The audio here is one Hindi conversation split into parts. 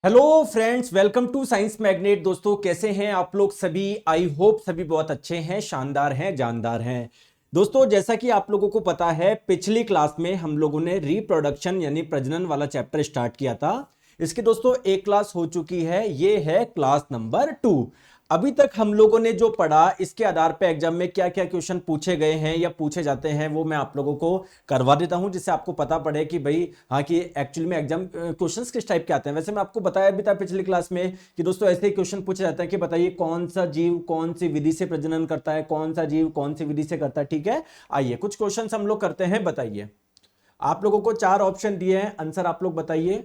Hello friends, welcome to science magnet. दोस्तों, कैसे हैं आप लोग सभी? आई होप सभी बहुत अच्छे हैं, शानदार हैं, जानदार हैं। दोस्तों, जैसा कि आप लोगों को पता है, पिछली क्लास में हम लोगों ने रिप्रोडक्शन यानी प्रजनन वाला चैप्टर स्टार्ट किया था। इसकी दोस्तों एक क्लास हो चुकी है, ये है क्लास नंबर 2। अभी तक हम लोगों ने जो पढ़ा, इसके आधार पे एग्जाम में क्या क्या क्वेश्चन पूछे गए हैं या पूछे जाते हैं, वो मैं आप लोगों को करवा देता हूं, जिससे आपको पता पड़े कि भाई हाँ, कि एक्चुअली में एग्जाम क्वेश्चंस किस टाइप के आते हैं। वैसे मैं आपको बताया भी था पिछली क्लास में कि दोस्तों ऐसे ही क्वेश्चन पूछे जाते हैं कि बताइए कौन सा जीव कौन सी विधि से प्रजनन करता है, कौन सा जीव कौन सी विधि से करता है। ठीक है, आइए कुछ क्वेश्चन हम लोग करते हैं। बताइए, आप लोगों को 4 ऑप्शन दिए हैं, आंसर आप लोग बताइए।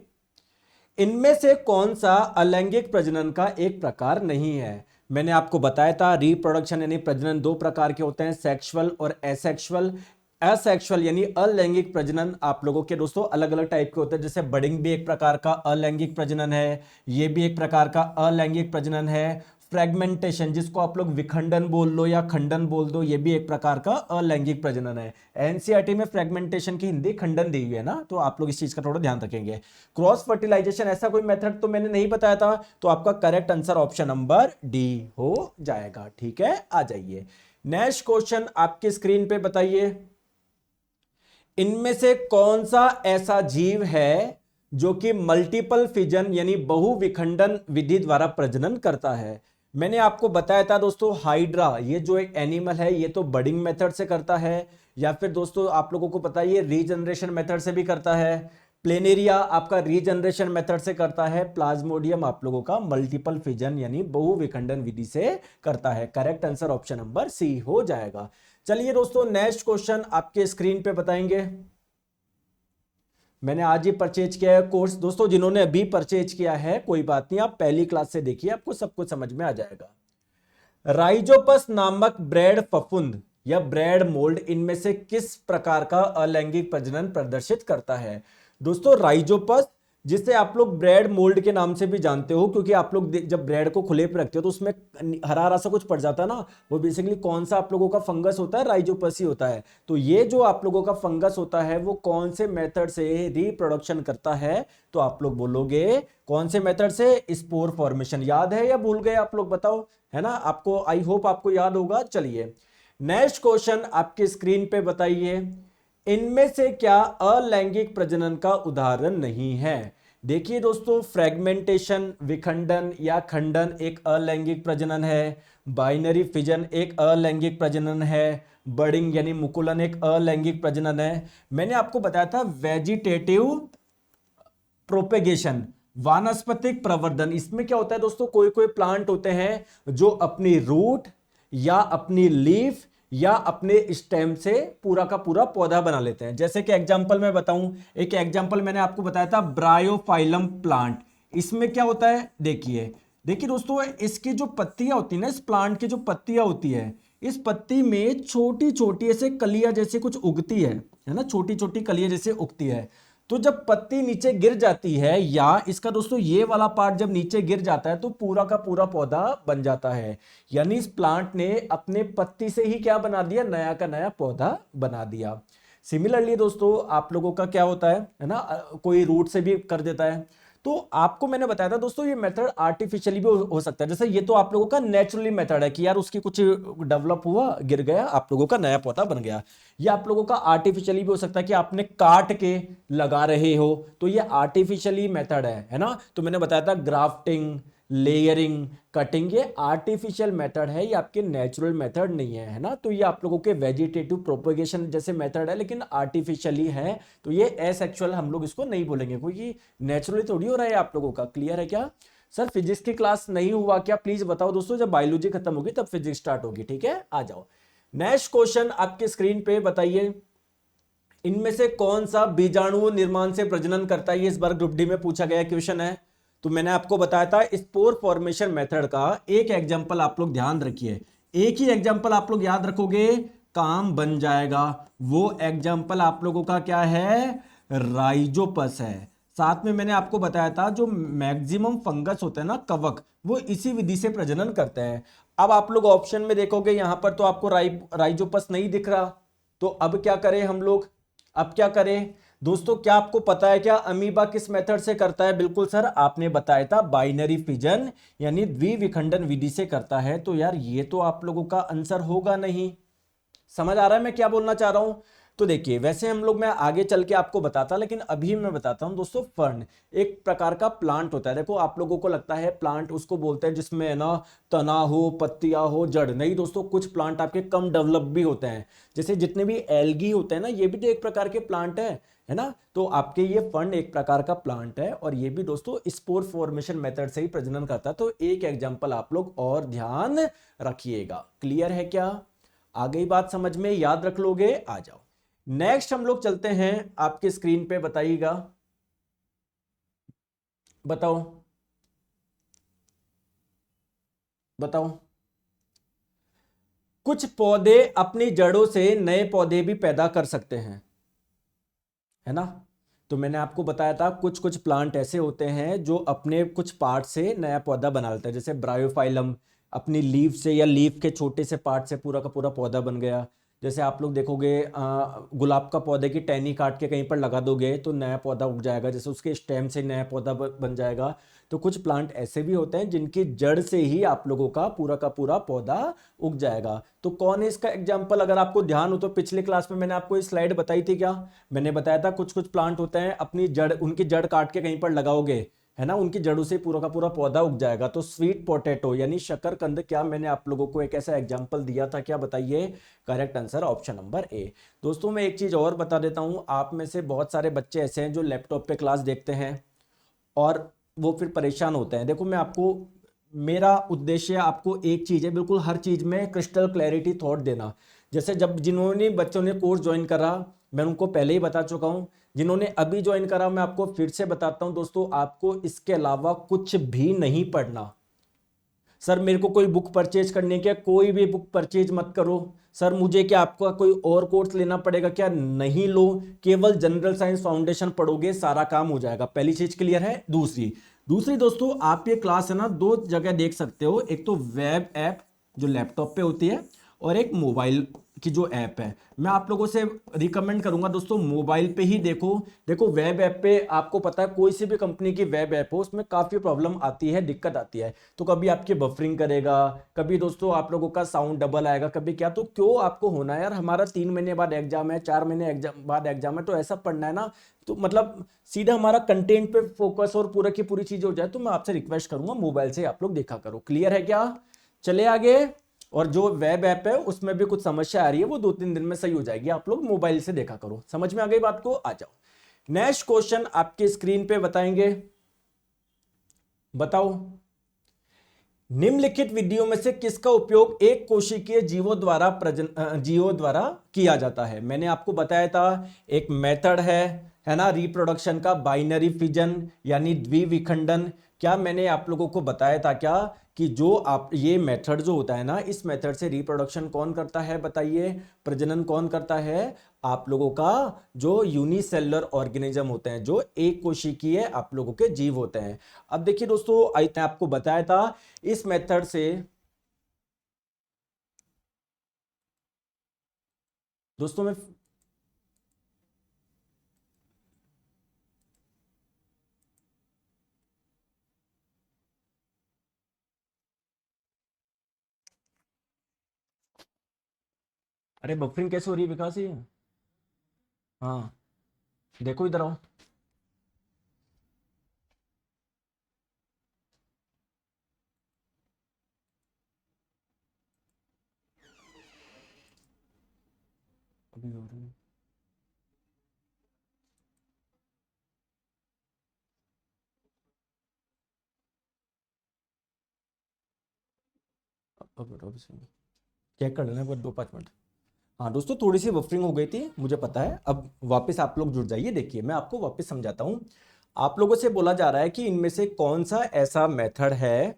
इनमें से कौन सा अलैंगिक प्रजनन का एक प्रकार नहीं है? मैंने आपको बताया था रिप्रोडक्शन यानी प्रजनन 2 प्रकार के होते हैं, सेक्सुअल और एसेक्सुअल। असेक्सुअल यानी अलैंगिक प्रजनन आप लोगों के दोस्तों अलग अलग टाइप के होते हैं, जैसे बडिंग भी एक प्रकार का अलैंगिक प्रजनन है, ये भी एक प्रकार का अलैंगिक प्रजनन है। फ्रेगमेंटेशन, जिसको आप लोग विखंडन बोल लो या खंडन बोल दो, ये भी एक प्रकार का अलैंगिक प्रजनन है। एनसीईआरटी में फ्रेगमेंटेशन की हिंदी खंडन दी हुई है ना, तो आप लोग इस चीज का थोड़ा ध्यान रखेंगे। क्रॉस फर्टिलाइजेशन ऐसा कोई मेथड तो मैंने नहीं बताया था, तो आपका correct answer option number D हो जाएगा। ठीक है, आ जाइए नेक्स्ट क्वेश्चन आपके स्क्रीन पे। बताइए, इनमें से कौन सा ऐसा जीव है जो कि मल्टीपल फिजन यानी बहुविखंडन विधि द्वारा प्रजनन करता है? मैंने आपको बताया था दोस्तों, हाइड्रा ये जो एक एनिमल है, ये तो बडिंग मेथड से करता है, या फिर दोस्तों आप लोगों को पता है ये रीजनरेशन मेथड से भी करता है। प्लेनेरिया आपका रीजनरेशन मेथड से करता है। प्लाज्मोडियम आप लोगों का मल्टीपल फिजन यानी बहुविखंडन विधि से करता है। Correct answer option number C हो जाएगा। चलिए दोस्तों, नेक्स्ट क्वेश्चन आपके स्क्रीन पे बताएंगे। मैंने आज ही परचेज किया है कोर्स। दोस्तों, जिन्होंने अभी परचेज किया है कोई बात नहीं, आप पहली क्लास से देखिए, आपको सब कुछ समझ में आ जाएगा। राइजोपस नामक ब्रेड फफूंद या ब्रेड मोल्ड इनमें से किस प्रकार का अलैंगिक प्रजनन प्रदर्शित करता है? दोस्तों, राइजोपस, जिसे आप लोग ब्रेड मोल्ड के नाम से भी जानते हो, क्योंकि आप लोग जब ब्रेड को खुले पे रखते हो तो उसमें हरा हरा सा कुछ पड़ जाता है ना, वो बेसिकली कौन सा आप लोगों का फंगस होता है? राइजोपस ही होता है। तो ये जो आप लोगों का फंगस होता है वो कौन से मेथड से रिप्रोडक्शन करता है? तो आप लोग बोलोगे कौन से मेथड से? Spore formation. याद है या भूल गए आप लोग? बताओ, है ना आपको? आई होप आपको याद होगा। चलिए नेक्स्ट क्वेश्चन आपके स्क्रीन पे बताइए, इनमें से क्या अलैंगिक प्रजनन का उदाहरण नहीं है? देखिए दोस्तों, फ्रेगमेंटेशन विखंडन या खंडन एक अलैंगिक प्रजनन है। बाइनरी फिजन एक अलैंगिक प्रजनन है। बडिंग यानी मुकुलन एक अलैंगिक प्रजनन है। मैंने आपको बताया था वेजिटेटिव प्रोपेगेशन, वानस्पतिक प्रवर्धन, इसमें क्या होता है दोस्तों, कोई कोई प्लांट होते हैं जो अपनी रूट या अपनी लीफ या अपने स्टेम से पूरा का पूरा पौधा बना लेते हैं। जैसे कि एग्जांपल मैं बताऊं, एक एग्जांपल मैंने आपको बताया था ब्रायोफाइलम प्लांट। इसमें क्या होता है, देखिए देखिए दोस्तों, इसकी जो पत्तियां होती है ना, इस प्लांट की जो पत्तियां होती है, इस पत्ती में छोटी छोटी ऐसे कलियां जैसे कुछ उगती है ना, छोटी छोटी कलियां जैसे उगती है। तो जब पत्ती नीचे गिर जाती है, या इसका दोस्तों ये वाला पार्ट जब नीचे गिर जाता है, तो पूरा का पूरा पौधा बन जाता है। यानी इस प्लांट ने अपने पत्ती से ही क्या बना दिया? नया का नया पौधा बना दिया। सिमिलरली दोस्तों, आप लोगों का क्या होता है ना, कोई रूट से भी कर देता है। तो आपको मैंने बताया था दोस्तों, ये मेथड आर्टिफिशियली भी हो सकता है। जैसे ये तो आप लोगों का नेचुरली मेथड है कि यार उसकी कुछ डेवलप हुआ, गिर गया, आप लोगों का नया पौधा बन गया। ये आप लोगों का आर्टिफिशियली भी हो सकता है कि आपने काट के लगा रहे हो, तो ये आर्टिफिशियली मेथड है ना। तो मैंने बताया था ग्राफ्टिंग, लेयरिंग, कटिंग, ये आर्टिफिशियल मेथड है, ये आपके नेचुरल मेथड नहीं है ना। तो ये आप लोगों के वेजिटेटिव प्रोपेगेशन जैसे मेथड है, लेकिन आर्टिफिशियली है, तो ये एसेक्सुअल हम लोग इसको नहीं बोलेंगे, क्योंकि नेचुरली थोड़ी हो रहा है आप लोगों का। क्लियर है क्या? सर फिजिक्स की क्लास नहीं हुआ क्या? प्लीज बताओ दोस्तों, जब बायोलॉजी खत्म होगी तब फिजिक्स स्टार्ट होगी। ठीक है, आ जाओ नेक्स्ट क्वेश्चन आपके स्क्रीन पे। बताइए, इनमें से कौन सा बीजाणु निर्माण से प्रजनन करता है? ये इस बार ग्रुप डी में पूछा गया क्वेश्चन है। तो मैंने आपको बताया था स्पोर फॉर्मेशन मेथड का एक एग्जांपल आप लोग ध्यान रखिए, एक ही एग्जांपल आप लोग याद रखोगे, काम बन जाएगा। वो एग्जांपल आप लोगों का क्या है? राइजोपस है। साथ में मैंने आपको बताया था जो मैक्सिमम फंगस होते हैं ना, कवक, वो इसी विधि से प्रजनन करते हैं। अब आप लोग ऑप्शन में देखोगे, यहां पर तो आपको राइजोपस नहीं दिख रहा, तो अब क्या करें हम लोग? अब क्या करें? दोस्तों क्या आपको पता है क्या अमीबा किस मेथड से करता है? बिल्कुल सर, आपने बताया था बाइनरी फिजन यानी द्विविखंडन विधि से करता है। तो यार ये तो आप लोगों का आंसर होगा नहीं। समझ आ रहा है मैं क्या बोलना चाह रहा हूं? तो देखिए, वैसे हम लोग मैं आगे चल के आपको बताता, लेकिन अभी मैं बताता हूं दोस्तों। फर्न एक प्रकार का प्लांट होता है। देखो आप लोगों को लगता है प्लांट उसको बोलते हैं जिसमें है ना तना हो, पत्तियां हो, जड़। नहीं दोस्तों, कुछ प्लांट आपके कम डेवलप भी होते हैं। जैसे जितने भी एल्गी होते हैं ना, ये भी तो एक प्रकार के प्लांट है ना। तो आपके ये फर्न एक प्रकार का प्लांट है, और ये भी दोस्तों स्पोर फॉर्मेशन मेथड से ही प्रजनन करता है। तो एक एग्जांपल आप लोग और ध्यान रखिएगा। क्लियर है क्या? आ गई बात समझ में? याद रख लोगे? आ जाओ। नेक्स्ट हम लोग चलते हैं आपके स्क्रीन पे, बताइएगा। बताओ बताओ। कुछ पौधे अपनी जड़ों से नए पौधे भी पैदा कर सकते हैं, है ना। तो मैंने आपको बताया था कुछ कुछ प्लांट ऐसे होते हैं जो अपने कुछ पार्ट से नया पौधा बना लेते हैं। जैसे ब्रायोफाइलम अपनी लीफ से या लीफ के छोटे से पार्ट से पूरा का पूरा पौधा बन गया। जैसे आप लोग देखोगे गुलाब का पौधे की टहनी काट के कहीं पर लगा दोगे तो नया पौधा उग जाएगा, जैसे उसके स्टेम से नया पौधा बन जाएगा। तो कुछ प्लांट ऐसे भी होते हैं जिनकी जड़ से ही आप लोगों का पूरा पौधा उग जाएगा। तो कौन है इसका एग्जाम्पल? अगर आपको ध्यान हो तो पिछले क्लास में मैंने आपको ये स्लाइड बताई थी क्या? मैंने बताया था कुछ कुछ प्लांट होते हैं अपनी जड़, उनकी जड़ काट के कहीं पर लगाओगे, है ना, उनकी जड़ों से पूरा का पूरा पौधा उग जाएगा। तो स्वीट पोटैटो यानी शकरकंद, क्या मैंने आप लोगों को एक ऐसा एग्जांपल दिया था क्या? बताइए। करेक्ट आंसर ऑप्शन नंबर ए। दोस्तों मैं एक चीज और बता देता हूं, आप में से बहुत सारे बच्चे ऐसे हैं जो लैपटॉप पे क्लास देखते हैं और वो फिर परेशान होते हैं। देखो मैं आपको, मेरा उद्देश्य आपको एक चीज है, बिल्कुल हर चीज में क्रिस्टल क्लैरिटी थॉट देना। जैसे जब जिन्होंने बच्चों ने कोर्स ज्वाइन करा, मैं उनको पहले ही बता चुका हूं। जिन्होंने अभी ज्वाइन करा, मैं आपको फिर से बताता हूं दोस्तों, आपको इसके अलावा कुछ भी नहीं पढ़ना। सर मेरे को कोई बुक परचेज करनी है क्या? कोई भी बुक परचेज मत करो। सर मुझे क्या आपका कोई और कोर्स लेना पड़ेगा क्या? नहीं लो। केवल जनरल साइंस फाउंडेशन पढ़ोगे, सारा काम हो जाएगा। पहली चीज क्लियर है। दूसरी दूसरी दोस्तों, आप ये क्लास है ना दो जगह देख सकते हो। एक तो वेब ऐप जो लैपटॉप पे होती है, और एक मोबाइल की जो ऐप है। मैं आप लोगों से रिकमेंड करूंगा दोस्तों मोबाइल पे ही देखो। देखो वेब ऐप पे आपको पता है कोई सी भी कंपनी की वेब ऐप हो उसमें काफी प्रॉब्लम आती है, दिक्कत आती है। तो कभी आपकी बफरिंग करेगा, कभी दोस्तों आप लोगों का साउंड डबल आएगा, कभी क्या। तो क्यों आपको होना है यार? हमारा 3 महीने बाद एग्जाम है, 4 महीने बाद एग्जाम है, तो ऐसा पढ़ना है ना। तो मतलब सीधा हमारा कंटेंट पे फोकस और पूरा की पूरी चीज हो जाए। तो मैं आपसे रिक्वेस्ट करूंगा मोबाइल से आप लोग देखा करो। क्लियर है क्या? चले आगे। और जो वेब ऐप है उसमें भी कुछ समस्या आ रही है, वो 2-3 दिन में सही हो जाएगी। आप लोग मोबाइल से देखा करो। समझ में आ गई बात को? आ जाओ। नेक्स्ट क्वेश्चन आपके स्क्रीन पे बताएंगे। बताओ। निम्नलिखित विधियों में से किसका उपयोग एक कोशिकीय जीवों द्वारा किया जाता है? मैंने आपको बताया था एक मेथड है ना, रिप्रोडक्शन का, बाइनरी फिजन यानी द्विविखंडन। क्या मैंने आप लोगों को बताया था क्या कि जो आप ये मेथड जो होता है ना, इस मेथड से रिप्रोडक्शन कौन करता है? बताइए। प्रजनन कौन करता है? आप लोगों का जो यूनिसेलुलर ऑर्गेनिज्म होते हैं, जो एक कोशिकीय आप लोगों के जीव होते हैं। अब देखिए दोस्तों, आपको बताया था इस मेथड से दोस्तों मैं अरे बफरिंग कैसे हो रही है विकास? ये हाँ, देखो इधर आओ। अभी हो रही है। अब चेक कर लेना एक बार, 2-5 मिनट। हाँ दोस्तों, थोड़ी सी बफरिंग हो गई थी, मुझे पता है। अब वापस आप लोग जुड़ जाइए। देखिए मैं आपको वापस समझाता हूँ। आप लोगों से बोला जा रहा है कि इनमें से कौन सा ऐसा मेथड है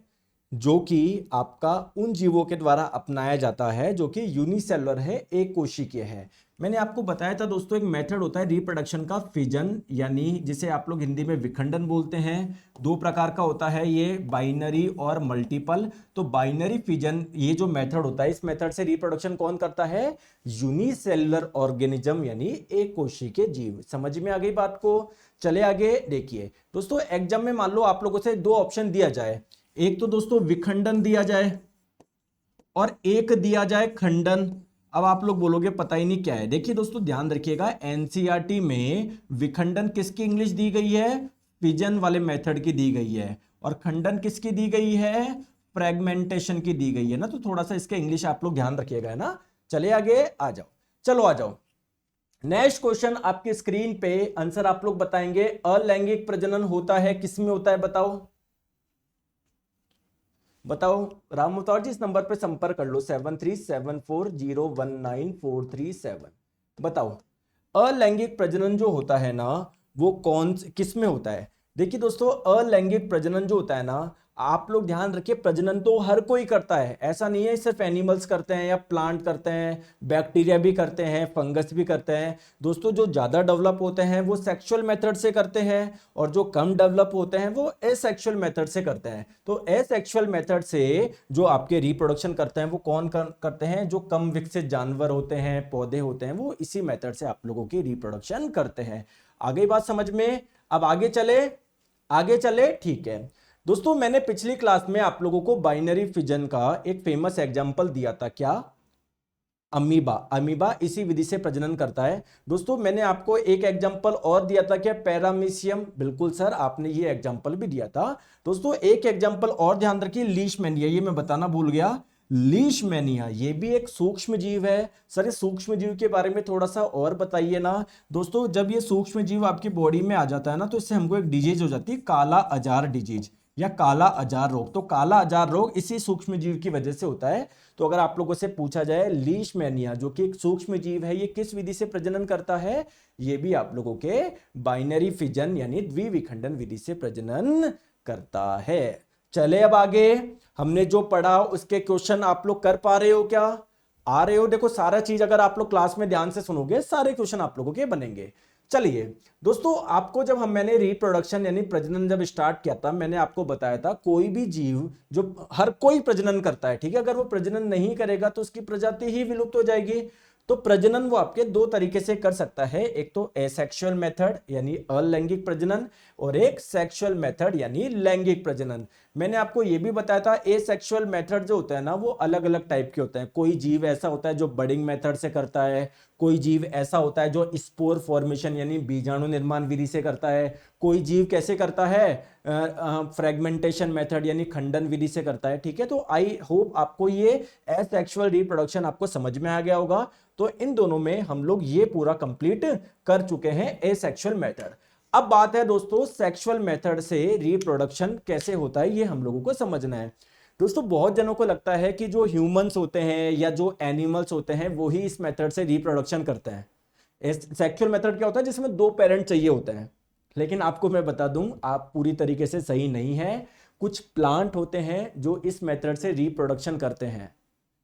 जो कि आपका उन जीवों के द्वारा अपनाया जाता है जो कि यूनिसेलुलर है, एक कोशिकीय है। मैंने आपको बताया था दोस्तों एक मेथड होता है रिप्रोडक्शन का, फिजन, यानी जिसे आप लोग हिंदी में विखंडन बोलते हैं। दो प्रकार का होता है ये, बाइनरी और मल्टीपल। तो बाइनरी फिजन ये जो मेथड होता है, इस मेथड से रिप्रोडक्शन कौन करता है? यूनिसेलुलर ऑर्गेनिज्म यानी एक कोशिकीय जीव। समझ में आ गई बात को? चले आगे देखिए दोस्तों, एग्जाम में मान लो आप लोगों से दो ऑप्शन दिया जाए, एक तो दोस्तों विखंडन दिया जाए और एक दिया जाए खंडन। अब आप लोग बोलोगे पता ही नहीं क्या है। देखिए दोस्तों ध्यान रखिएगा, एनसीईआरटी में विखंडन किसकी इंग्लिश दी गई है? फिजन वाले मेथड की दी गई है। और खंडन किसकी दी गई है? फ्रेगमेंटेशन की दी गई है ना। तो थोड़ा सा इसका इंग्लिश आप लोग ध्यान रखिएगा, है ना। चले आगे आ जाओ, चलो आ जाओ। नेक्स्ट क्वेश्चन आपकी स्क्रीन पे, आंसर आप लोग बताएंगे। अलैंगिक प्रजनन होता है किसमें होता है बताओ? बताओ राम अवतार जी, इस नंबर पे संपर्क कर लो 7374019437। बताओ अलैंगिक प्रजनन जो होता है ना, वो कौन किस में होता है? देखिए दोस्तों, अलैंगिक प्रजनन जो होता है ना, आप लोग ध्यान रखिए, प्रजनन तो हर कोई करता है, ऐसा नहीं है सिर्फ एनिमल्स करते हैं या प्लांट करते हैं, बैक्टीरिया भी करते हैं, फंगस भी करते हैं। दोस्तों जो ज्यादा डेवलप होते हैं वो सेक्सुअल मेथड से करते हैं, और जो कम डेवलप होते हैं वो एसेक्सुअल मेथड से करते हैं। तो एसेक्सुअल मेथड से जो आपके रिप्रोडक्शन करते हैं वो कौन करते हैं? जो कम विकसित जानवर होते हैं, पौधे होते हैं, वो इसी मेथड से आप लोगों की रिप्रोडक्शन करते हैं। आगे बात समझ में? अब आगे चले, आगे चले, ठीक है दोस्तों। मैंने पिछली क्लास में आप लोगों को बाइनरी फिजन का एक फेमस एग्जांपल दिया था, क्या? अमीबा। अमीबा इसी विधि से प्रजनन करता है। दोस्तों मैंने आपको एक एग्जांपल और दिया था, क्या? पैरामीशियम। बिल्कुल सर, आपने ये एग्जांपल भी दिया था। दोस्तों एक एग्जांपल और ध्यान रखिए, लीशमैनिया, ये मैं बताना भूल गया। लीशमैनिया ये भी एक सूक्ष्म जीव है। सर इस सूक्ष्म जीव के बारे में थोड़ा सा और बताइए ना। दोस्तों जब ये सूक्ष्म जीव आपकी बॉडी में आ जाता है ना, तो इससे हमको एक डिजीज हो जाती है, काला अजार डिजीज या काला अजार रोग। तो काला अजार रोग इसी सूक्ष्म जीव की वजह से होता है। तो अगर आप लोगों से पूछा जाए लीशमैनिया जो कि एक सूक्ष्म जीव है, ये किस विधि से प्रजनन करता है? ये भी आप लोगों के बाइनरी फिजन यानी द्विविखंडन विधि से प्रजनन करता है। चले अब आगे, हमने जो पढ़ा उसके क्वेश्चन आप लोग कर पा रहे हो क्या? आ रहे हो? देखो सारा चीज अगर आप लोग क्लास में ध्यान से सुनोगे, सारे क्वेश्चन आप लोगों के बनेंगे। चलिए दोस्तों, आपको जब मैंने रिप्रोडक्शन यानी प्रजनन जब स्टार्ट किया था, मैंने आपको बताया था कोई भी जीव, जो हर कोई प्रजनन करता है, ठीक है, अगर वो प्रजनन नहीं करेगा तो उसकी प्रजाति ही विलुप्त हो जाएगी। तो प्रजनन वो आपके दो तरीके से कर सकता है, एक तो एसेक्सुअल मेथड यानी अलैंगिक प्रजनन, और एक सेक्सुअल मेथड यानी लैंगिक प्रजनन। मैंने आपको यह भी बताया था एसेक्सुअल मेथड जो होता है ना, वो अलग अलग टाइप के होते हैं। कोई जीव ऐसा होता है जो बडिंग मेथड से करता है, कोई जीव ऐसा होता है जो स्पोर फॉर्मेशन यानी बीजाणु निर्माण विधि से करता है, कोई जीव कैसे करता है? फ्रेगमेंटेशन मेथड यानी खंडन विधि से करता है। ठीक है, तो आई होप आपको ये एसेक्सुअल रिप्रोडक्शन आपको समझ में आ गया होगा। तो इन दोनों में हम लोग ये पूरा कंप्लीट कर चुके हैं एसेक्सुअल मेथड। अब बात है दोस्तों सेक्सुअल मेथड से रिप्रोडक्शन कैसे होता है, ये हम लोगों को समझना है। दोस्तों बहुत जनों को लगता है कि जो ह्यूमंस होते हैं या जो एनिमल्स होते हैं वो ही इस मेथड से रिप्रोडक्शन करते हैं। सेक्सुअल मेथड क्या होता है? जिसमें दो पेरेंट चाहिए होते हैं। लेकिन आपको मैं बता दूं, आप पूरी तरीके से सही नहीं है। कुछ प्लांट होते हैं जो इस मेथड से रिप्रोडक्शन करते हैं,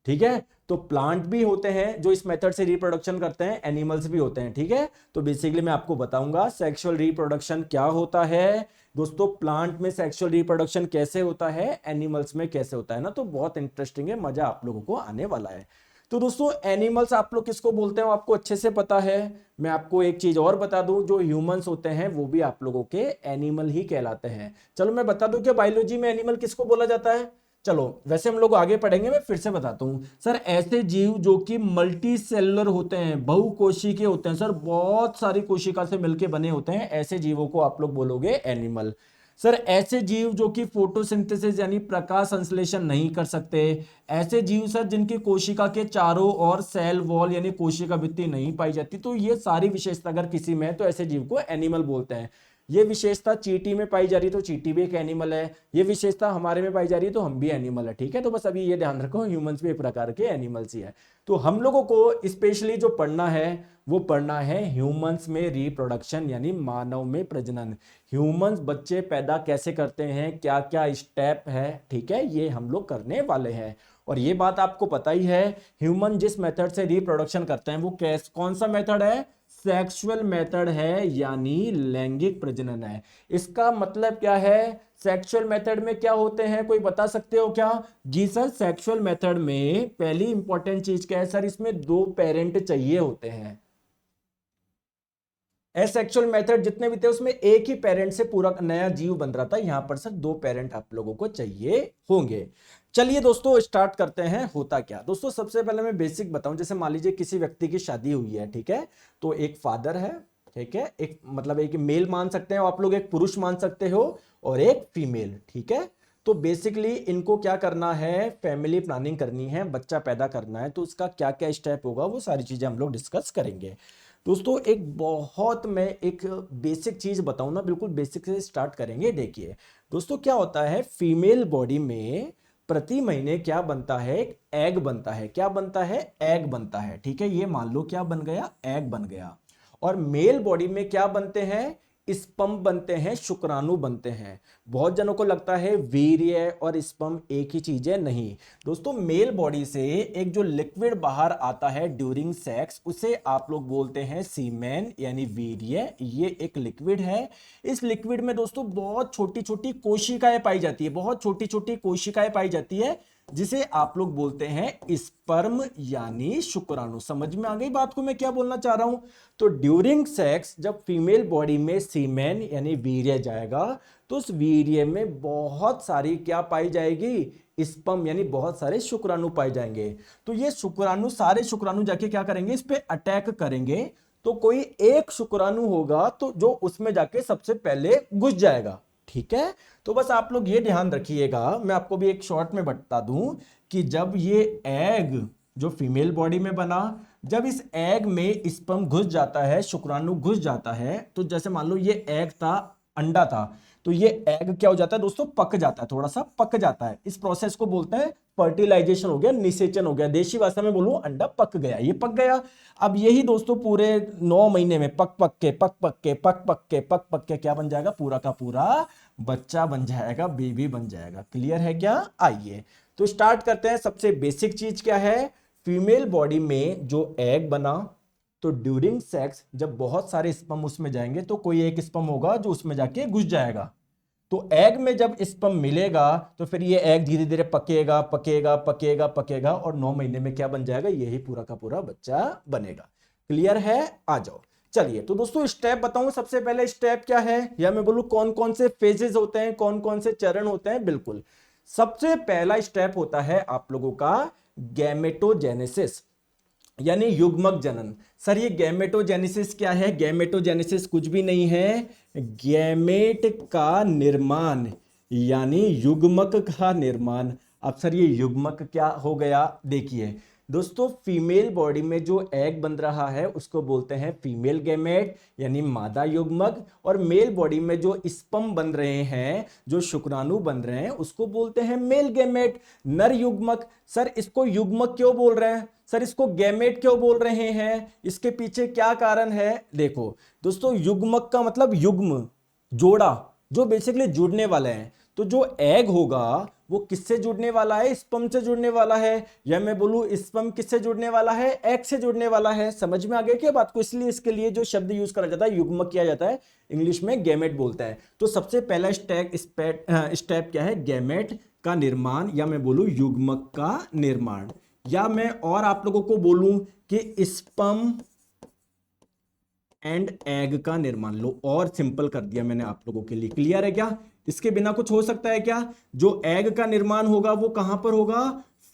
ठीक है। तो प्लांट भी होते हैं जो इस मेथड से रिप्रोडक्शन करते हैं, एनिमल्स भी होते हैं, ठीक है। तो बेसिकली मैं आपको बताऊंगा सेक्सुअल रिप्रोडक्शन क्या होता है। दोस्तों प्लांट में सेक्सुअल रिप्रोडक्शन कैसे होता है, एनिमल्स में कैसे होता है ना, तो बहुत इंटरेस्टिंग है, मजा आप लोगों को आने वाला है। तो दोस्तों एनिमल्स आप लोग किसको बोलते हैं आपको अच्छे से पता है। मैं आपको एक चीज और बता दूं, जो ह्यूमंस होते हैं वो भी आप लोगों के एनिमल ही कहलाते हैं। चलो मैं बता दूं कि बायोलॉजी में एनिमल किसको बोला जाता है। चलो वैसे हम लोग आगे पढ़ेंगे, मैं फिर से बताता हूं। सर ऐसे जीव जो कि मल्टी सेलुलर होते हैं, बहुकोशिकीय होते हैं, सर बहुत सारी कोशिका से मिलकर बने होते हैं, ऐसे जीवों को आप लोग बोलोगे एनिमल। सर ऐसे जीव जो कि फोटोसिंथेसिस यानी प्रकाश संश्लेषण नहीं कर सकते, ऐसे जीव सर जिनकी कोशिका के चारों ओर सेल वॉल यानी कोशिका भित्ति नहीं पाई जाती, तो ये सारी विशेषता अगर किसी में है तो ऐसे जीव को एनिमल बोलते हैं। ये विशेषता चींटी में पाई जा रही है तो चींटी भी एक एनिमल है, ये विशेषता हमारे में पाई जा रही है तो हम भी एनिमल है। ठीक है, तो बस अभी ये ध्यान रखो ह्यूमंस भी एक प्रकार के एनिमल्स ही है। तो हम लोगों को स्पेशली जो पढ़ना है वो पढ़ना है ह्यूमंस में रिप्रोडक्शन यानी मानव में प्रजनन। ह्यूमंस बच्चे पैदा कैसे करते हैं, क्या क्या स्टेप है, ठीक है, ये हम लोग करने वाले हैं। और ये बात आपको पता ही है, ह्यूमन जिस मेथड से रिप्रोडक्शन करते हैं वो कौन सा मेथड है, सेक्सुअल मेथड है यानी लैंगिक प्रजनन है। इसका मतलब क्या है, सेक्सुअल मेथड में क्या होते हैं, कोई बता सकते हो क्या? जी सर, सेक्सुअल मेथड में पहली इंपॉर्टेंट चीज क्या है सर, इसमें 2 पेरेंट चाहिए होते हैं। एसेक्सुअल मेथड जितने भी थे उसमें एक ही पेरेंट से पूरा नया जीव बन रहा था, यहां पर सर 2 पेरेंट आप लोगों को चाहिए होंगे। चलिए दोस्तों स्टार्ट करते हैं। होता क्या दोस्तों, सबसे पहले मैं बेसिक बताऊं, जैसे मान लीजिए किसी व्यक्ति की शादी हुई है, ठीक है, तो एक फादर है, ठीक है, एक मतलब एक मेल मान सकते हैं आप लोग, एक पुरुष मान सकते हो, और एक फीमेल, ठीक है। तो बेसिकली इनको क्या करना है, फैमिली प्लानिंग करनी है, बच्चा पैदा करना है, तो उसका क्या क्या स्टेप होगा वो सारी चीजें हम लोग डिस्कस करेंगे। दोस्तों मैं एक बेसिक चीज बताऊं ना, बिल्कुल बेसिक से स्टार्ट करेंगे। देखिए दोस्तों क्या होता है, फीमेल बॉडी में प्रति महीने क्या बनता है, एक एग बनता है। क्या बनता है, एग बनता है, ठीक है, ये मान लो क्या बन गया, एग बन गया। और मेल बॉडी में क्या बनते हैं, स्पर्म बनते हैं, शुक्राणु बनते हैं। बहुत जनों को लगता है वीर्य और स्पर्म एक ही चीज है, नहीं दोस्तों। मेल बॉडी से एक जो लिक्विड बाहर आता है ड्यूरिंग सेक्स, उसे आप लोग बोलते हैं सीमेन यानी वीर्य। ये एक लिक्विड है। इस लिक्विड में दोस्तों बहुत छोटी छोटी कोशिकाएं पाई जाती है, बहुत छोटी छोटी कोशिकाएं पाई जाती है, जिसे आप लोग बोलते हैं स्पर्म यानी शुक्राणु। समझ में आ गई बात को मैं क्या बोलना चाह रहा हूं? तो ड्यूरिंग सेक्स जब फीमेल बॉडी में सीमेन यानी वीर्य जाएगा, तो उस वीर्य में बहुत सारी क्या पाई जाएगी, स्पर्म यानी बहुत सारे शुक्राणु पाए जाएंगे। तो ये शुक्राणु, सारे शुक्राणु जाके क्या करेंगे, इस पे अटैक करेंगे। तो कोई एक शुक्राणु होगा तो जो उसमें जाके सबसे पहले घुस जाएगा, ठीक है। तो बस आप लोग ये ध्यान रखिएगा, मैं आपको भी एक शॉर्ट में बता दूं कि जब ये एग जो फीमेल बॉडी में बना, जब इस एग में स्पर्म घुस जाता है, शुक्राणु घुस जाता है, तो जैसे मान लो ये एग था, अंडा था, तो ये एग क्या हो जाता है दोस्तों, पक जाता है, थोड़ा सा पक जाता है। इस प्रोसेस को बोलते हैं फर्टिलाइजेशन हो गया, निषेचन हो गया। देशी भाषा में बोलूं अंडा पक गया, ये पक गया। अब यही दोस्तों पूरे 9 महीने में पक पक के पक पक के पक पक के पक पक के क्या बन जाएगा, पूरा का पूरा बच्चा बन जाएगा, बेबी बन जाएगा। क्लियर है क्या? आइए तो स्टार्ट करते हैं। सबसे बेसिक चीज क्या है, फीमेल बॉडी में जो एग बना, तो ड्यूरिंग सेक्स जब बहुत सारे स्पर्म उसमें जाएंगे, तो कोई एक स्पर्म होगा जो उसमें जाके घुस जाएगा। तो एग में जब स्पर्म मिलेगा तो फिर ये एग धीरे धीरे पकेगा पकेगा पकेगा पकेगा, और 9 महीने में क्या बन जाएगा, यही पूरा का पूरा बच्चा बनेगा। क्लियर है? आ जाओ। चलिए तो दोस्तों स्टेप बताऊं, सबसे पहले स्टेप क्या है, या मैं बोलूं कौन कौन से फेजेस होते हैं, कौन कौन से चरण होते हैं। बिल्कुल, सबसे पहला स्टेप होता है आप लोगों का गैमेटोजेनेसिस यानी युग्मक जनन। सर ये गैमेटोजेनेसिस क्या है? गैमेटोजेनेसिस कुछ भी नहीं है, गैमेट का निर्माण यानी युग्मक का निर्माण। अब सर ये युग्मक क्या हो गया? देखिए दोस्तों, फीमेल बॉडी में जो एग बन रहा है उसको बोलते हैं फीमेल गैमेट यानी मादा युग्मक, और मेल बॉडी में जो स्पर्म बन रहे हैं, जो शुक्राणु बन रहे हैं, उसको बोलते हैं मेल गैमेट, नर युग्मक। सर इसको युग्मक क्यों बोल रहे हैं, सर इसको गैमेट क्यों बोल रहे हैं, इसके पीछे क्या कारण है? देखो दोस्तों, युग्मक का मतलब युग्म, जोड़ा, जो बेसिकली जुड़ने वाले हैं। तो जो एग होगा वो किससे जुड़ने वाला है, स्पर्म से जुड़ने वाला है, या मैं बोलूं स्पर्म किससे जुड़ने वाला है, एग से जुड़ने वाला है। समझ में आ गया क्या बात को? इसलिए इसके लिए जो शब्द यूज करा जाता है युग्मक किया जाता है, इंग्लिश में गैमेट बोलता है। तो सबसे पहला स्टेप क्या है, गैमेट का निर्माण, या मैं बोलूं युग्मक का निर्माण, या मैं और आप लोगों को बोलूं कि स्पर्म एंड एग का निर्माण। लो और सिंपल कर दिया मैंने आप लोगों के लिए। क्लियर है क्या? इसके बिना कुछ हो सकता है क्या? जो एग का निर्माण होगा वो कहां पर होगा,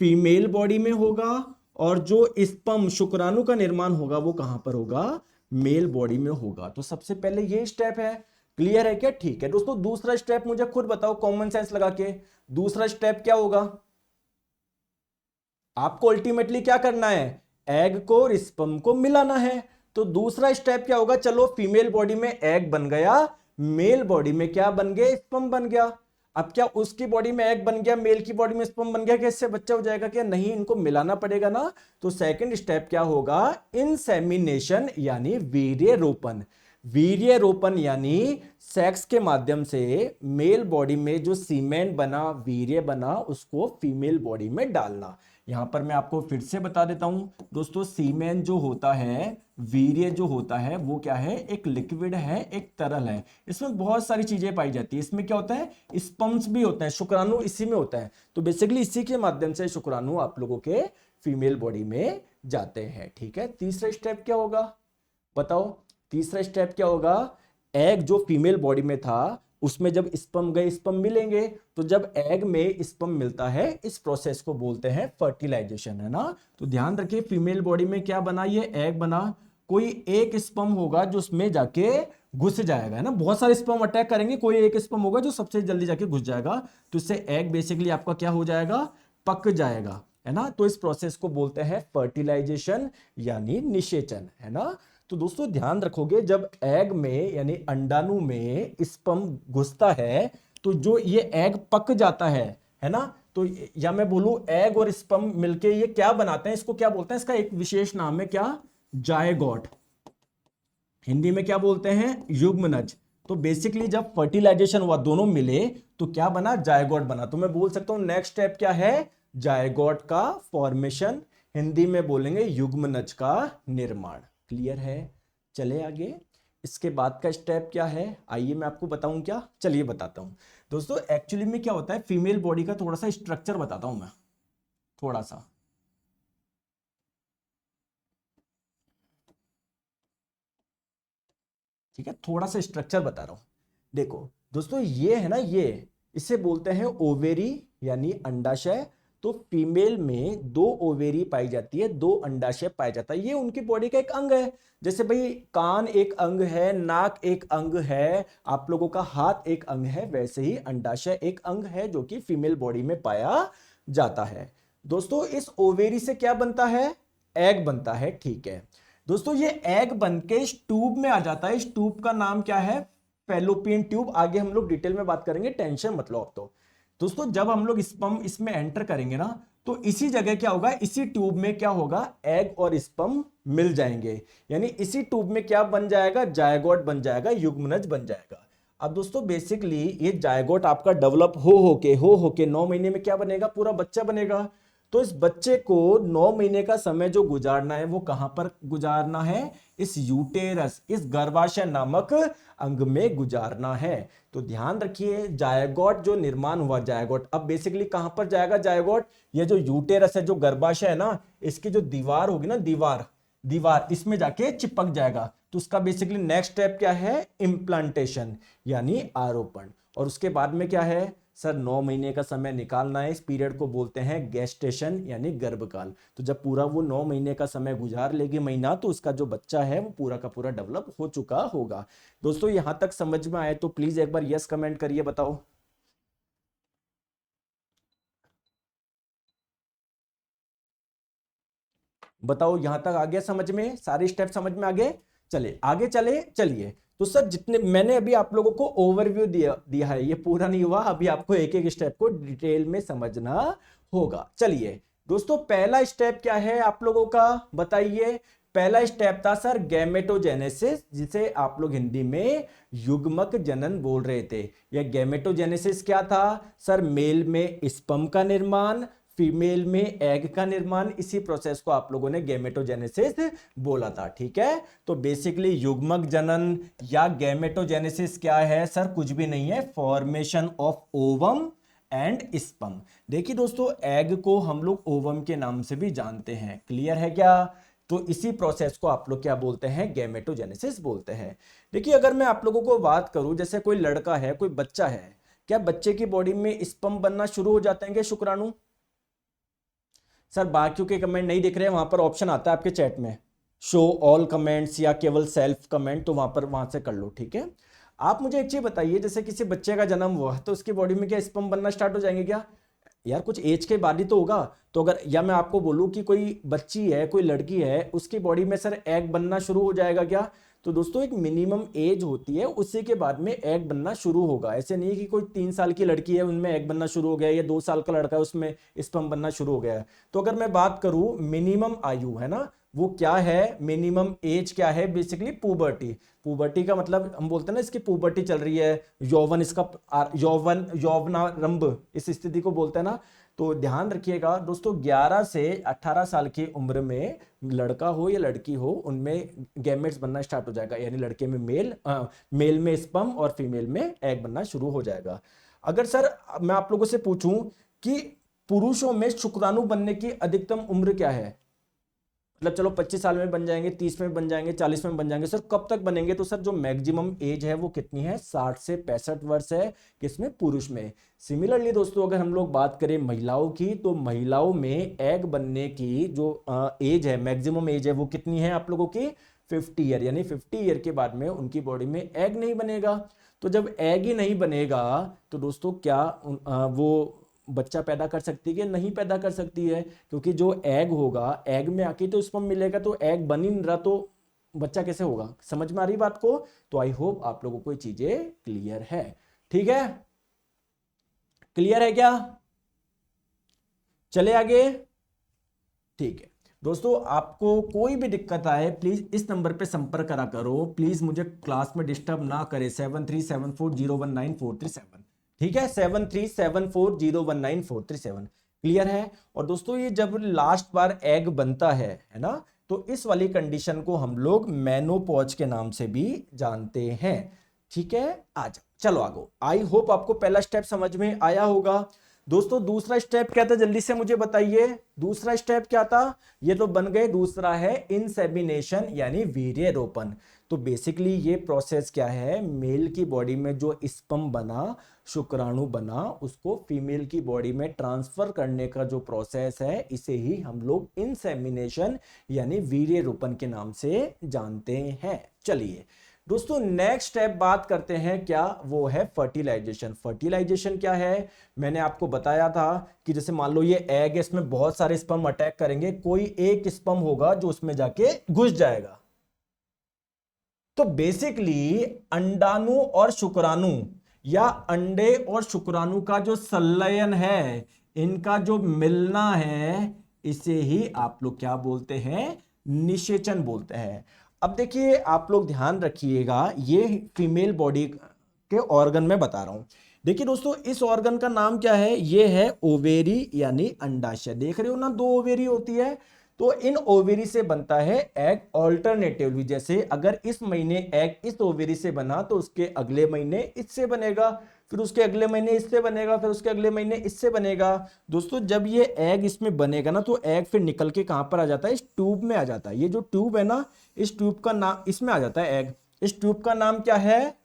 फीमेल बॉडी में होगा, और जो स्पर्म शुक्राणु का निर्माण होगा वो कहां पर होगा, मेल बॉडी में होगा। तो सबसे पहले ये स्टेप है। क्लियर है क्या? ठीक है दोस्तों, दूसरा स्टेप मुझे खुद बताओ कॉमन सेंस लगा के, दूसरा स्टेप क्या होगा? आपको अल्टीमेटली क्या करना है, एग को और स्पर्म को मिलाना है। तो दूसरा स्टेप क्या होगा, चलो फीमेल बॉडी में एग बन गया, मेल बॉडी में क्या बन गया, स्पर्म बन गया। अब क्या उसकी बॉडी में एग बन गया, मेल की बॉडी में स्पर्म बन गया, कैसे बच्चा हो जाएगा क्या? नहीं, इनको मिलाना पड़ेगा ना। तो सेकंड स्टेप क्या होगा, इंसेमिनेशन यानी वीर्यरोपण। वीर्यरोपण यानी सेक्स के माध्यम से मेल बॉडी में जो सीमेंट बना, वीर्य बना, उसको फीमेल बॉडी में डालना। यहां पर मैं आपको फिर से बता देता हूं दोस्तों, सीमेंट जो होता है, वीर्य जो होता है, वो क्या है, एक लिक्विड है, एक तरल है। इसमें बहुत सारी चीजें पाई जाती है। इसमें क्या होता है, स्पर्म्स भी होते हैं, शुक्राणु इसी में होता है। तो बेसिकली इसी के माध्यम से शुक्राणु आप लोगों के फीमेल बॉडी में जाते हैं। ठीक है, तीसरा स्टेप क्या होगा बताओ? तीसरा स्टेप क्या होगा, एग जो फीमेल बॉडी में था उसमें जब स्पर्म गए, स्पर्म मिलेंगे, तो जब एग में स्पर्म मिलता है, इस प्रोसेस को बोलते हैं फर्टिलाइजेशन, है ना। तो ध्यान रखिए, फीमेल बॉडी में क्या बना, ये एग बना, कोई एक स्पर्म होगा जो उसमें जाके घुस जाएगा, है ना। बहुत सारे स्पर्म अटैक करेंगे, कोई एक स्पर्म होगा जो सबसे जल्दी जाके घुस जाएगा, तो इससे एग बेसिकली आपका क्या हो जाएगा, पक जाएगा, है ना। तो इस प्रोसेस को बोलते हैं फर्टिलाइजेशन यानी निषेचन, है ना। तो दोस्तों ध्यान रखोगे, जब एग में यानी अंडाणु में स्पर्म घुसता है, तो जो ये एग पक जाता है ना। तो या मैं बोलूं एग और स्पर्म मिलके ये क्या बनाते हैं, इसको क्या बोलते हैं, इसका एक विशेष नाम है, क्या, जायगोट। हिंदी में क्या बोलते हैं, युग्मनज। तो बेसिकली जब फर्टिलाइजेशन हुआ, दोनों मिले, तो क्या बना, जायगोट बना। तो मैं बोल सकता हूं नेक्स्ट स्टेप क्या है, जायगोट का फॉर्मेशन, हिंदी में बोलेंगे युग्मनज का निर्माण। क्लियर है, चले आगे। इसके बाद का स्टेप क्या है, आइए मैं आपको बताऊं क्या, चलिए बताता हूं दोस्तों। एक्चुअली में क्या होता है, फीमेल बॉडी का थोड़ा सा स्ट्रक्चर बताता हूं मैं, थोड़ा सा। ठीक है, थोड़ा सा स्ट्रक्चर बता रहा हूं। देखो दोस्तों, ये है ना, ये इसे बोलते हैं ओवेरी यानी अंडाशय। तो फीमेल में 2 ओवेरी पाई जाती है, 2 अंडाशय पाया जाता है, ये उनकी बॉडी का एक अंग है। जैसे भाई कान एक अंग है, नाक एक अंग है, आप लोगों का हाथ एक अंग है, वैसे ही अंडाशय एक अंग है जो कि फीमेल बॉडी में पाया जाता है। दोस्तों इस ओवेरी से क्या बनता है, एग बनता है। ठीक है दोस्तों, ये एग बनके इस ट्यूब में आ जाता है। इस ट्यूब का नाम क्या है, फैलोपियन ट्यूब। आगे हम लोग डिटेल में बात करेंगे, टेंशन मत लो आप। तो दोस्तों जब हम लोग स्पर्म इसमें एंटर करेंगे ना, तो इसी जगह क्या होगा, इसी ट्यूब में क्या होगा, एग और स्पर्म मिल जाएंगे, यानी इसी ट्यूब में क्या बन जाएगा, जायगोट बन जाएगा, युग्मनज बन जाएगा। अब दोस्तों बेसिकली ये जायगोट आपका डेवलप हो होके 9 महीने में क्या बनेगा, पूरा बच्चा बनेगा। तो इस बच्चे को 9 महीने का समय जो गुजारना है, वो कहां पर गुजारना है, इस यूटेरस, इस गर्भाशय नामक अंग में गुजारना है। तो ध्यान रखिए, जायगोट जो निर्माण हुआ, जायगोट अब बेसिकली कहां पर जाएगा, जायगोट ये जो यूटेरस है, जो गर्भाशय है ना, इसकी जो दीवार होगी ना, दीवार इसमें जाके चिपक जाएगा। तो उसका बेसिकली नेक्स्ट स्टेप क्या है, इम्प्लांटेशन यानी आरोपण। और उसके बाद में क्या है सर, 9 महीने का समय निकालना है। इस पीरियड को बोलते हैं गेस्टेशन यानी गर्भकाल। तो जब पूरा वो 9 महीने का समय गुजार लेगी महीना, तो उसका जो बच्चा है वो पूरा का पूरा डेवलप हो चुका होगा। दोस्तों यहां तक समझ में आए तो प्लीज एक बार यस कमेंट करिए, बताओ। बताओ यहां तक आ गया समझ में, सारे स्टेप समझ में आ गए। चले आगे, चलिए। तो सर जितने मैंने अभी आप लोगों को ओवरव्यू दिया है, ये पूरा नहीं हुआ, अभी आपको एक एक स्टेप को डिटेल में समझना होगा। चलिए दोस्तों, पहला स्टेप क्या है आप लोगों का, बताइए। पहला स्टेप था सर गैमेटोजेनेसिस, जिसे आप लोग हिंदी में युग्मक जनन बोल रहे थे। यह गैमेटोजेनेसिस क्या था सर, मेल में स्पर्म का निर्माण, फीमेल में एग का निर्माण, इसी प्रोसेस को आप लोगों ने गैमेटोजेनेसिस बोला था। ठीक है, तो बेसिकली युग्मक जनन या गैमेटोजेनेसिस क्या है सर, कुछ भी नहीं है, formation of ovum and sperm. देखिए दोस्तों, एग को हम लोग ओवम के नाम से भी जानते हैं, क्लियर है क्या। तो इसी प्रोसेस को आप लोग क्या बोलते हैं, गैमेटोजेनेसिस बोलते हैं। देखिए अगर मैं आप लोगों को बात करूं, जैसे कोई लड़का है, कोई बच्चा है, क्या बच्चे की बॉडी में स्पर्म बनना शुरू हो जाते हैं क्या, शुक्राणु। सर बाकियों के कमेंट नहीं दिख रहे हैं, वहां पर ऑप्शन आता है आपके चैट में, शो ऑल कमेंट्स या केवल सेल्फ कमेंट, तो वहां से कर लो। ठीक है, आप मुझे एक चीज बताइए, जैसे किसी बच्चे का जन्म हुआ तो उसकी बॉडी में क्या स्पर्म बनना स्टार्ट हो जाएंगे क्या। यार कुछ एज के बाद ही तो होगा। तो अगर या मैं आपको बोलूं कि कोई बच्ची है, कोई लड़की है, उसकी बॉडी में सर एग बनना शुरू हो जाएगा क्या? तो दोस्तों एक मिनिमम एज होती है, उसी के बाद में एग बनना शुरू होगा। ऐसे नहीं है कि कोई 3 साल की लड़की है उनमें एग बनना शुरू हो गया, या 2 साल का लड़का है उसमें स्पर्म बनना शुरू हो गया है। तो अगर मैं बात करूं मिनिमम आयु है ना, वो क्या है, मिनिमम एज क्या है, बेसिकली पुबर्टी। पुबर्टी का मतलब हम बोलते हैं ना इसकी पुबर्टी चल रही है, यौवन इसका यौवनारंभ इस स्थिति को बोलते हैं ना। तो ध्यान रखिएगा दोस्तों, 11 से 18 साल की उम्र में लड़का हो या लड़की हो, उनमें गैमेट्स बनना स्टार्ट हो जाएगा, यानी लड़के में मेल में स्पर्म और फीमेल में एग बनना शुरू हो जाएगा। अगर सर मैं आप लोगों से पूछूं कि पुरुषों में शुक्राणु बनने की अधिकतम उम्र क्या है, मतलब चलो 25 साल में बन जाएंगे, 30 में बन जाएंगे, 40 में बन जाएंगे, सर कब तक बनेंगे? तो सर जो मैक्सिमम एज है वो कितनी है, 60 से 65 वर्ष है, किसमें, पुरुष में। सिमिलरली दोस्तों अगर हम लोग बात करें महिलाओं की, तो महिलाओं में एग बनने की जो एज है, मैक्सिमम एज है, वो कितनी है आप लोगों की, 50 ईयर, यानी 50 ईयर के बाद में उनकी बॉडी में एग नहीं बनेगा। तो जब एग ही नहीं बनेगा तो दोस्तों क्या वो बच्चा पैदा कर सकती है कि नहीं पैदा कर सकती है? क्योंकि जो एग होगा, एग में आके तो स्पर्म मिलेगा, तो एग बन ही नहीं रहा, तो बच्चा कैसे होगा? समझ में आ रही बात को? तो आई होप आप लोगों को ये चीजें क्लियर है। ठीक है, क्लियर है क्या? चले आगे। ठीक है दोस्तों, आपको कोई भी दिक्कत आए प्लीज इस नंबर पे संपर्क करा करो, प्लीज मुझे क्लास में डिस्टर्ब ना करे। 7374019437, ठीक है, 7374019437, क्लियर है। और दोस्तों ये जब लास्ट बार एग बनता है ना, तो इस वाली कंडीशन को हम लोग मेनोपॉज के नाम से भी जानते हैं। ठीक है, आ जाओ, चलो आगो। आई होप आपको पहला स्टेप समझ में आया होगा। दोस्तों दूसरा स्टेप क्या था, जल्दी से मुझे बताइए, दूसरा स्टेप क्या था? ये तो बन गए, दूसरा है इंसेमिनेशन यानी वीर्य रोपण। तो बेसिकली ये प्रोसेस क्या है, मेल की बॉडी में जो स्पर्म बना, शुक्राणु बना, उसको फीमेल की बॉडी में ट्रांसफर करने का जो प्रोसेस है, इसे ही हम लोग इंसेमिनेशन यानी वीर्य रोपण के नाम से जानते हैं। चलिए दोस्तों नेक्स्ट स्टेप बात करते हैं, क्या वो है फर्टिलाइजेशन। फर्टिलाइजेशन क्या है, मैंने आपको बताया था कि जैसे मान लो ये एग है, इसमें बहुत सारे स्पर्म अटैक करेंगे, कोई एक स्पर्म होगा जो उसमें जाके घुस जाएगा। तो बेसिकली अंडाणु और शुक्राणु या अंडे और शुक्राणु का जो संलयन है, इनका जो मिलना है, इसे ही आप लोग क्या बोलते हैं, निषेचन बोलते हैं। अब देखिए आप लोग ध्यान रखिएगा, ये फीमेल बॉडी के ऑर्गन में बता रहा हूं। देखिए दोस्तों इस ऑर्गन का नाम क्या है, ये है ओवेरी यानी अंडाशय। देख रहे हो ना, 2 ओवेरी होती है, तो इन ओवेरी से बनता है एग ऑल्टरनेटिवली। जैसे अगर इस महीने एग इस ओवेरी से बना, तो उसके अगले महीने इससे बनेगा, फिर उसके अगले महीने इससे बनेगा, फिर उसके अगले महीने इससे बनेगा। दोस्तों जब ये एग इसमें बनेगा ना, तो एग फिर निकल के कहां पर आ जाता है, इस ट्यूब में आ जाता है। ये जो ट्यूब है ना, इस ट्यूब का नाम, इसमें आ जाता है एग। इस ट्यूब का नाम क्या है,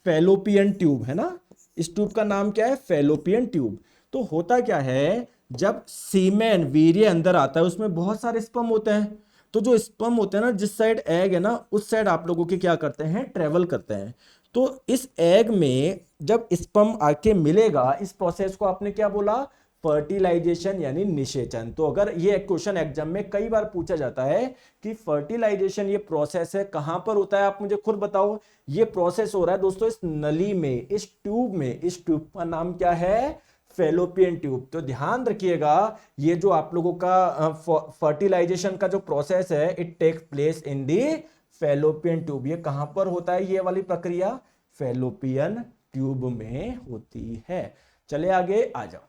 फैलोपियन ट्यूब है ना। इस ट्यूब का नाम क्या है, फैलोपियन ट्यूब। तो होता क्या है, जब सीमेन वीर्य अंदर आता है, उसमें बहुत सारे स्पर्म होते हैं। तो जो स्पर्म होते हैं ना, जिस साइड एग है ना, उस साइड आप लोगों के क्या करते हैं, ट्रेवल करते हैं। तो इस एग में जब स्पर्म आके मिलेगा, इस प्रोसेस को आपने क्या बोला, फर्टिलाइजेशन यानी निषेचन। तो अगर ये क्वेश्चन एग्जाम में कई बार पूछा जाता है कि फर्टिलाइजेशन ये प्रोसेस है कहां पर होता है, आप मुझे खुद बताओ। ये प्रोसेस हो रहा है दोस्तों इस नली में, इस ट्यूब में। इस ट्यूब का नाम क्या है, फैलोपियन ट्यूब। तो ध्यान रखिएगा, ये जो आप लोगों का फर्टिलाइजेशन का जो प्रोसेस है, it takes place in the fallopian tube. ये कहां पर होता है, ये वाली प्रक्रिया फैलोपियन ट्यूब में होती है। चले आगे आ जाओ।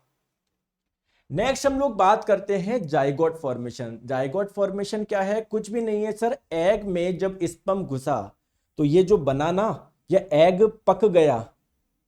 नेक्स्ट हम लोग बात करते हैं जाइगोट फॉर्मेशन। जाइगोट फॉर्मेशन क्या है, कुछ भी नहीं है सर, एग में जब स्पर्म घुसा, तो ये जो बना ना, ये एग पक गया,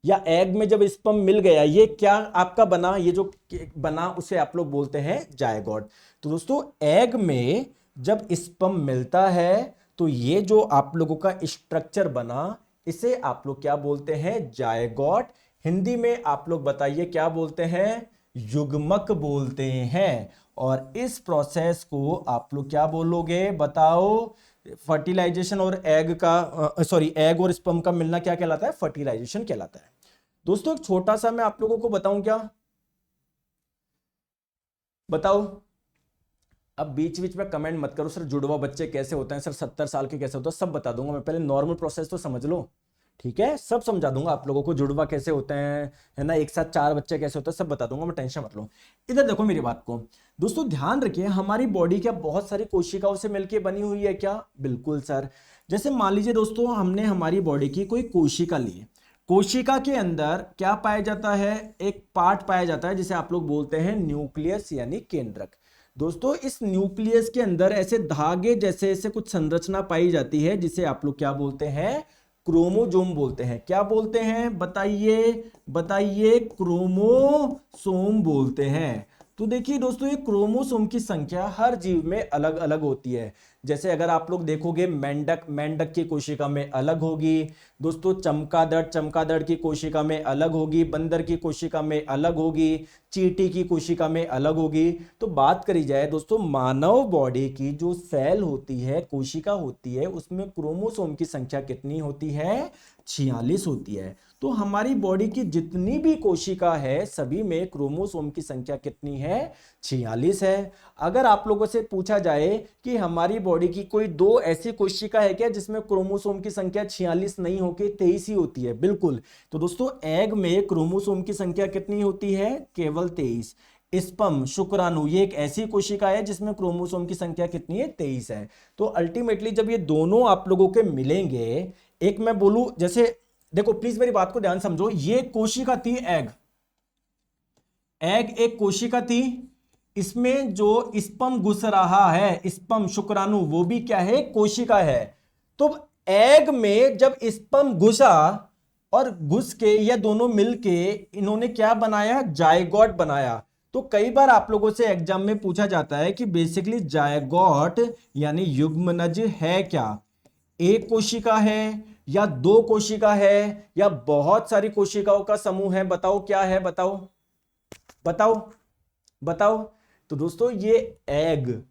या एग में जब स्पर्म मिल गया, ये क्या आपका बना, ये जो बना उसे आप लोग बोलते हैं जायगोट। तो दोस्तों एग में जब स्पर्म मिलता है, तो ये जो आप लोगों का स्ट्रक्चर बना, इसे आप लोग क्या बोलते हैं, जायगोट। हिंदी में आप लोग बताइए क्या बोलते हैं, युग्मक बोलते हैं। और इस प्रोसेस को आप लोग क्या बोलोगे, बताओ। फर्टिलाइजेशन और एग का एग और स्पर्म का मिलना क्या कहलाता है, फर्टिलाइजेशन कहलाता है। दोस्तों एक छोटा सा मैं आप लोगों को बताऊं क्या, बताओ। अब बीच बीच में कमेंट मत करो सर जुड़वा बच्चे कैसे होते हैं, सर 70 साल के कैसे होते हैं, सब बता दूंगा मैं, पहले नॉर्मल प्रोसेस तो समझ लो। ठीक है, सब समझा दूंगा आप लोगों को, जुड़वा कैसे होते हैं, है ना, एक साथ 4 बच्चे कैसे होते हैं, सब बता दूंगा मैं, टेंशन मत लो। इधर देखो मेरी बात को दोस्तों, ध्यान रखिए, हमारी बॉडी क्या बहुत सारी कोशिकाओं से मिलकर बनी हुई है क्या? बिल्कुल सर। जैसे मान लीजिए दोस्तों, हमने हमारी बॉडी की कोई कोशिका ली, कोशिका के अंदर क्या पाया जाता है? एक पार्ट पाया जाता है जिसे आप लोग बोलते हैं न्यूक्लियस यानी केंद्रक। दोस्तों इस न्यूक्लियस के अंदर ऐसे धागे जैसे ऐसे कुछ संरचना पाई जाती है जिसे आप लोग क्या बोलते हैं? क्रोमोजोम बोलते हैं। क्या बोलते हैं? बताइए बताइए। क्रोमोसोम बोलते हैं। तो देखिए दोस्तों, ये क्रोमोसोम की संख्या हर जीव में अलग अलग होती है। जैसे अगर आप लोग देखोगे, मेंढक, मेंढक की कोशिका में अलग होगी दोस्तों, चमगादड़ की कोशिका में अलग होगी, बंदर की कोशिका में अलग होगी, चींटी की कोशिका में अलग होगी। तो बात करी जाए दोस्तों, मानव बॉडी की जो सेल होती है, कोशिका होती है, उसमें क्रोमोसोम की संख्या कितनी होती है? 46 होती है। तो हमारी बॉडी की जितनी भी कोशिका है, सभी में क्रोमोसोम की संख्या कितनी है? 46 है। अगर आप लोगों से पूछा जाए कि हमारी बॉडी की कोई 2 ऐसी कोशिका है क्या जिसमें क्रोमोसोम की संख्या 46 नहीं होकर 23 ही होती है? बिल्कुल। तो दोस्तों एग में क्रोमोसोम की संख्या कितनी होती है? केवल 23। स्पर्म, शुक्राणु, ये एक ऐसी कोशिका है जिसमें क्रोमोसोम की संख्या कितनी है? 23 है। तो अल्टीमेटली जब ये दोनों आप लोगों के मिलेंगे, एक मैं बोलूं, जैसे देखो प्लीज मेरी बात को ध्यान समझो, ये कोशिका थी एग, एग एक कोशिका थी, इसमें जो स्पर्म घुस रहा है, स्पर्म शुक्राणु, वो भी क्या है? कोशिका है। तो एग में जब स्पर्म घुसा और घुस के या दोनों मिलके इन्होंने क्या बनाया? जायगोट बनाया। तो कई बार आप लोगों से एग्जाम में पूछा जाता है कि बेसिकली जायगोट यानी युग्मनज है क्या? एक कोशिका है या 2 कोशिका है या बहुत सारी कोशिकाओं का समूह है? बताओ क्या है, बताओ बताओ बताओ। तो दोस्तों ये एग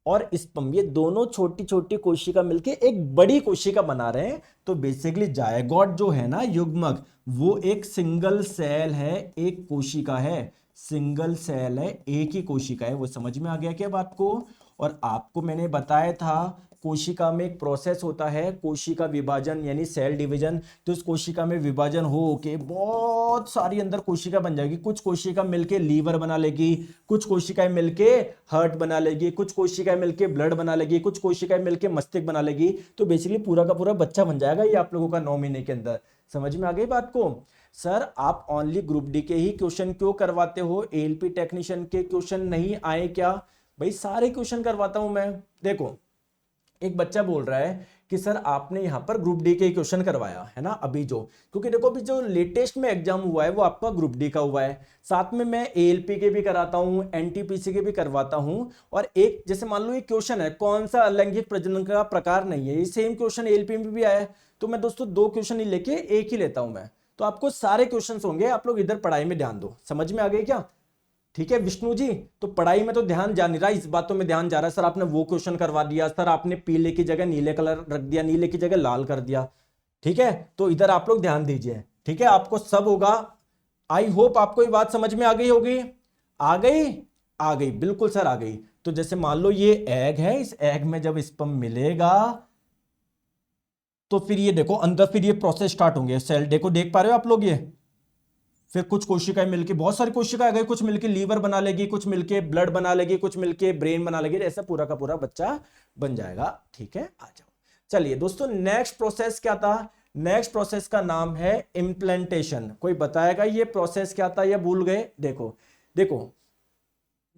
और स्पर्म, ये दोनों छोटी छोटी कोशिका मिलके एक बड़ी कोशिका बना रहे हैं। तो बेसिकली जायगोट जो है ना, युग्मक, वो एक सिंगल सेल है, एक कोशिका है, सिंगल सेल है, एक ही कोशिका है। वो समझ में आ गया क्या बात को? और आपको मैंने बताया था कोशिका में एक प्रोसेस होता है, कोशिका विभाजन यानी सेल डिवीजन। तो इस कोशिका में विभाजन हो के बहुत सारी अंदर कोशिका बन जाएगी। कुछ कोशिका मिलके लीवर बना लेगी, कुछ कोशिकाएं मिलके हार्ट बना लेगी, कुछ कोशिकाएं मिलके ब्लड बना लेगी, कुछ कोशिकाएं मिलके मस्तिष्क बना लेगी। तो बेसिकली पूरा का पूरा बच्चा बन जाएगा ये आप लोगों का 9 महीने के अंदर। समझ में आ गई बात को? सर आप ओनली ग्रुप डी के ही क्वेश्चन क्यों करवाते हो? एएलपी टेक्नीशियन के क्वेश्चन नहीं आए क्या? भाई सारे क्वेश्चन करवाता हूं मैं। देखो एक बच्चा बोल रहा है कि सर आपने यहां पर ग्रुप डी के क्वेश्चन करवाया है ना अभी जो, क्योंकि देखो अभी जो लेटेस्ट में एग्जाम हुआ है वो आपका ग्रुप डी का हुआ है, साथ में मैं एएलपी के भी कराता हूं, एनटीपीसी के भी करवाता हूं। और एक जैसे मान लो ये क्वेश्चन है, कौन सा अलैंगिक प्रजनन का प्रकार नहीं है, ये सेम क्वेश्चन एएलपी में भी आया है। तो मैं दोस्तों 2 क्वेश्चन ही लेके एक ही लेता हूं मैं। तो आपको सारे क्वेश्चन होंगे, आप लोग इधर पढ़ाई में ध्यान दो। समझ में आ गई क्या? ठीक है विष्णु जी, तो पढ़ाई में तो ध्यान जा नहीं रहा, इस बातों में ध्यान जा रहा है। सर आपने वो क्वेश्चन करवा दिया, सर आपने पीले की जगह नीले कलर रख दिया, नीले की जगह लाल कर दिया। ठीक है, तो इधर आप लोग ध्यान दीजिए। ठीक है, आपको सब होगा। आई होप आपको ये बात समझ में आ गई होगी। आ गई? आ गई, बिल्कुल सर आ गई। तो जैसे मान लो ये एग है, इस एग में जब स्पर्म मिलेगा तो फिर ये देखो अंदर फिर ये प्रोसेस स्टार्ट होंगे। सेल देखो, देख पा रहे हो आप लोग? ये फिर कुछ कोशिकाएं मिलके, बहुत सारी कोशिकाएं आ गई, कुछ मिलके लीवर बना लेगी, कुछ मिलके ब्लड बना लेगी, कुछ मिलके ब्रेन बना लेगी, ऐसा पूरा का पूरा बच्चा बन जाएगा। ठीक है, आ जाओ। चलिए दोस्तों नेक्स्ट प्रोसेस क्या था? नेक्स्ट प्रोसेस का नाम है इम्प्लांटेशन। कोई बताएगा ये प्रोसेस क्या था या भूल गए? देखो देखो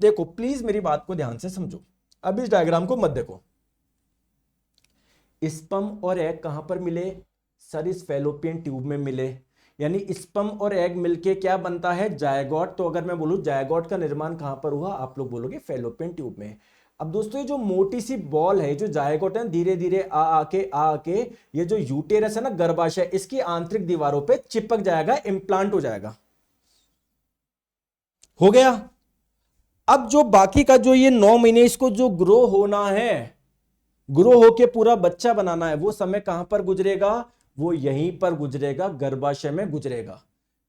देखो प्लीज मेरी बात को ध्यान से समझो। अब इस डायग्राम को मत देखो। स्पर्म और एग कहां पर मिले? सर इस फैलोपियन ट्यूब में मिले। यानी स्पर्म और एग मिलके क्या बनता है? जायगोट। तो अगर मैं बोलूं जायगोट का निर्माण कहां पर हुआ, आप लोग बोलोगे फैलोपियन ट्यूब में। अब दोस्तों ये जो मोटी सी बॉल है, जो जायगोट है, धीरे धीरे आके ये जो यूटेरस है ना, गर्भाशय, इसकी आंतरिक दीवारों पे चिपक जाएगा, इंप्लांट हो जाएगा। हो गया। अब जो बाकी का जो ये 9 महीने इसको जो ग्रो होना है, ग्रो होके पूरा बच्चा बनाना है, वो समय कहां पर गुजरेगा? वो यहीं पर गुजरेगा, गर्भाशय में गुजरेगा।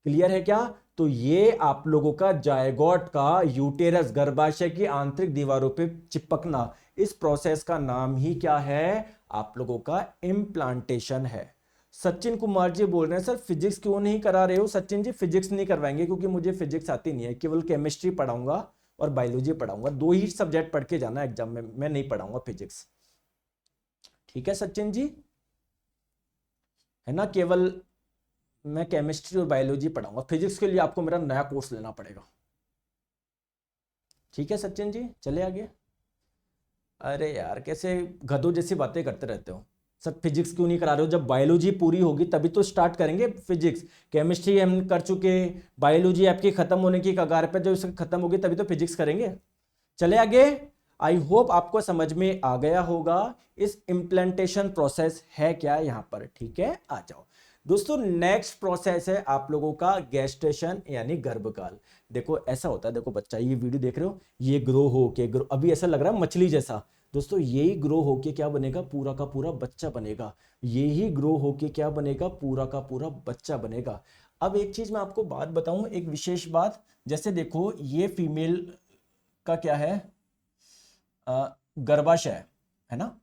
क्लियर है क्या? तो ये आप लोगों का जायगोट का यूटेरस गर्भाशय की आंतरिक दीवारों पे चिपकना, इस प्रोसेस का नाम ही क्या है? आप लोगों का इम्प्लांटेशन है। सचिन कुमार जी बोल रहे हैं सर फिजिक्स क्यों नहीं करा रहे हो? सचिन जी फिजिक्स नहीं करवाएंगे क्योंकि मुझे फिजिक्स आती नहीं है, केवल केमिस्ट्री पढ़ाऊंगा और बायोलॉजी पढ़ाऊंगा, 2 ही सब्जेक्ट पढ़ के जाना एग्जाम में, मैं नहीं पढ़ाऊंगा फिजिक्स। ठीक है सचिन जी, है ना, केवल मैं केमिस्ट्री और बायोलॉजी पढ़ाऊंगा, फिजिक्स के लिए आपको मेरा नया कोर्स लेना पड़ेगा। ठीक है सचिन जी, चले आगे। अरे यार कैसे गधों जैसी बातें करते रहते हो सर, फिजिक्स क्यों नहीं करा रहे हो? जब बायोलॉजी पूरी होगी तभी तो स्टार्ट करेंगे फिजिक्स। केमिस्ट्री हम कर चुके, बायोलॉजी आपकी खत्म होने की कगार पे, जब इसकी खत्म होगी तभी तो फिजिक्स करेंगे। चले आगे। आई होप आपको समझ में आ गया होगा इस इम्प्लांटेशन प्रोसेस है क्या यहां पर। ठीक है, आ जाओ दोस्तों, नेक्स्ट प्रोसेस है आप लोगों का गेस्टेशन यानी गर्भकाल। देखो ऐसा होता है, देखो बच्चा, ये वीडियो देख रहे हो, ये ग्रो हो के ग्रो, अभी ऐसा लग रहा है मछली जैसा। दोस्तों यही ग्रो होके क्या बनेगा? पूरा का पूरा बच्चा बनेगा। यही ग्रो होके क्या बनेगा? पूरा का पूरा बच्चा बनेगा। अब एक चीज मैं आपको बात बताऊं, एक विशेष बात, जैसे देखो ये फीमेल का क्या है, गर्भाशय है ना।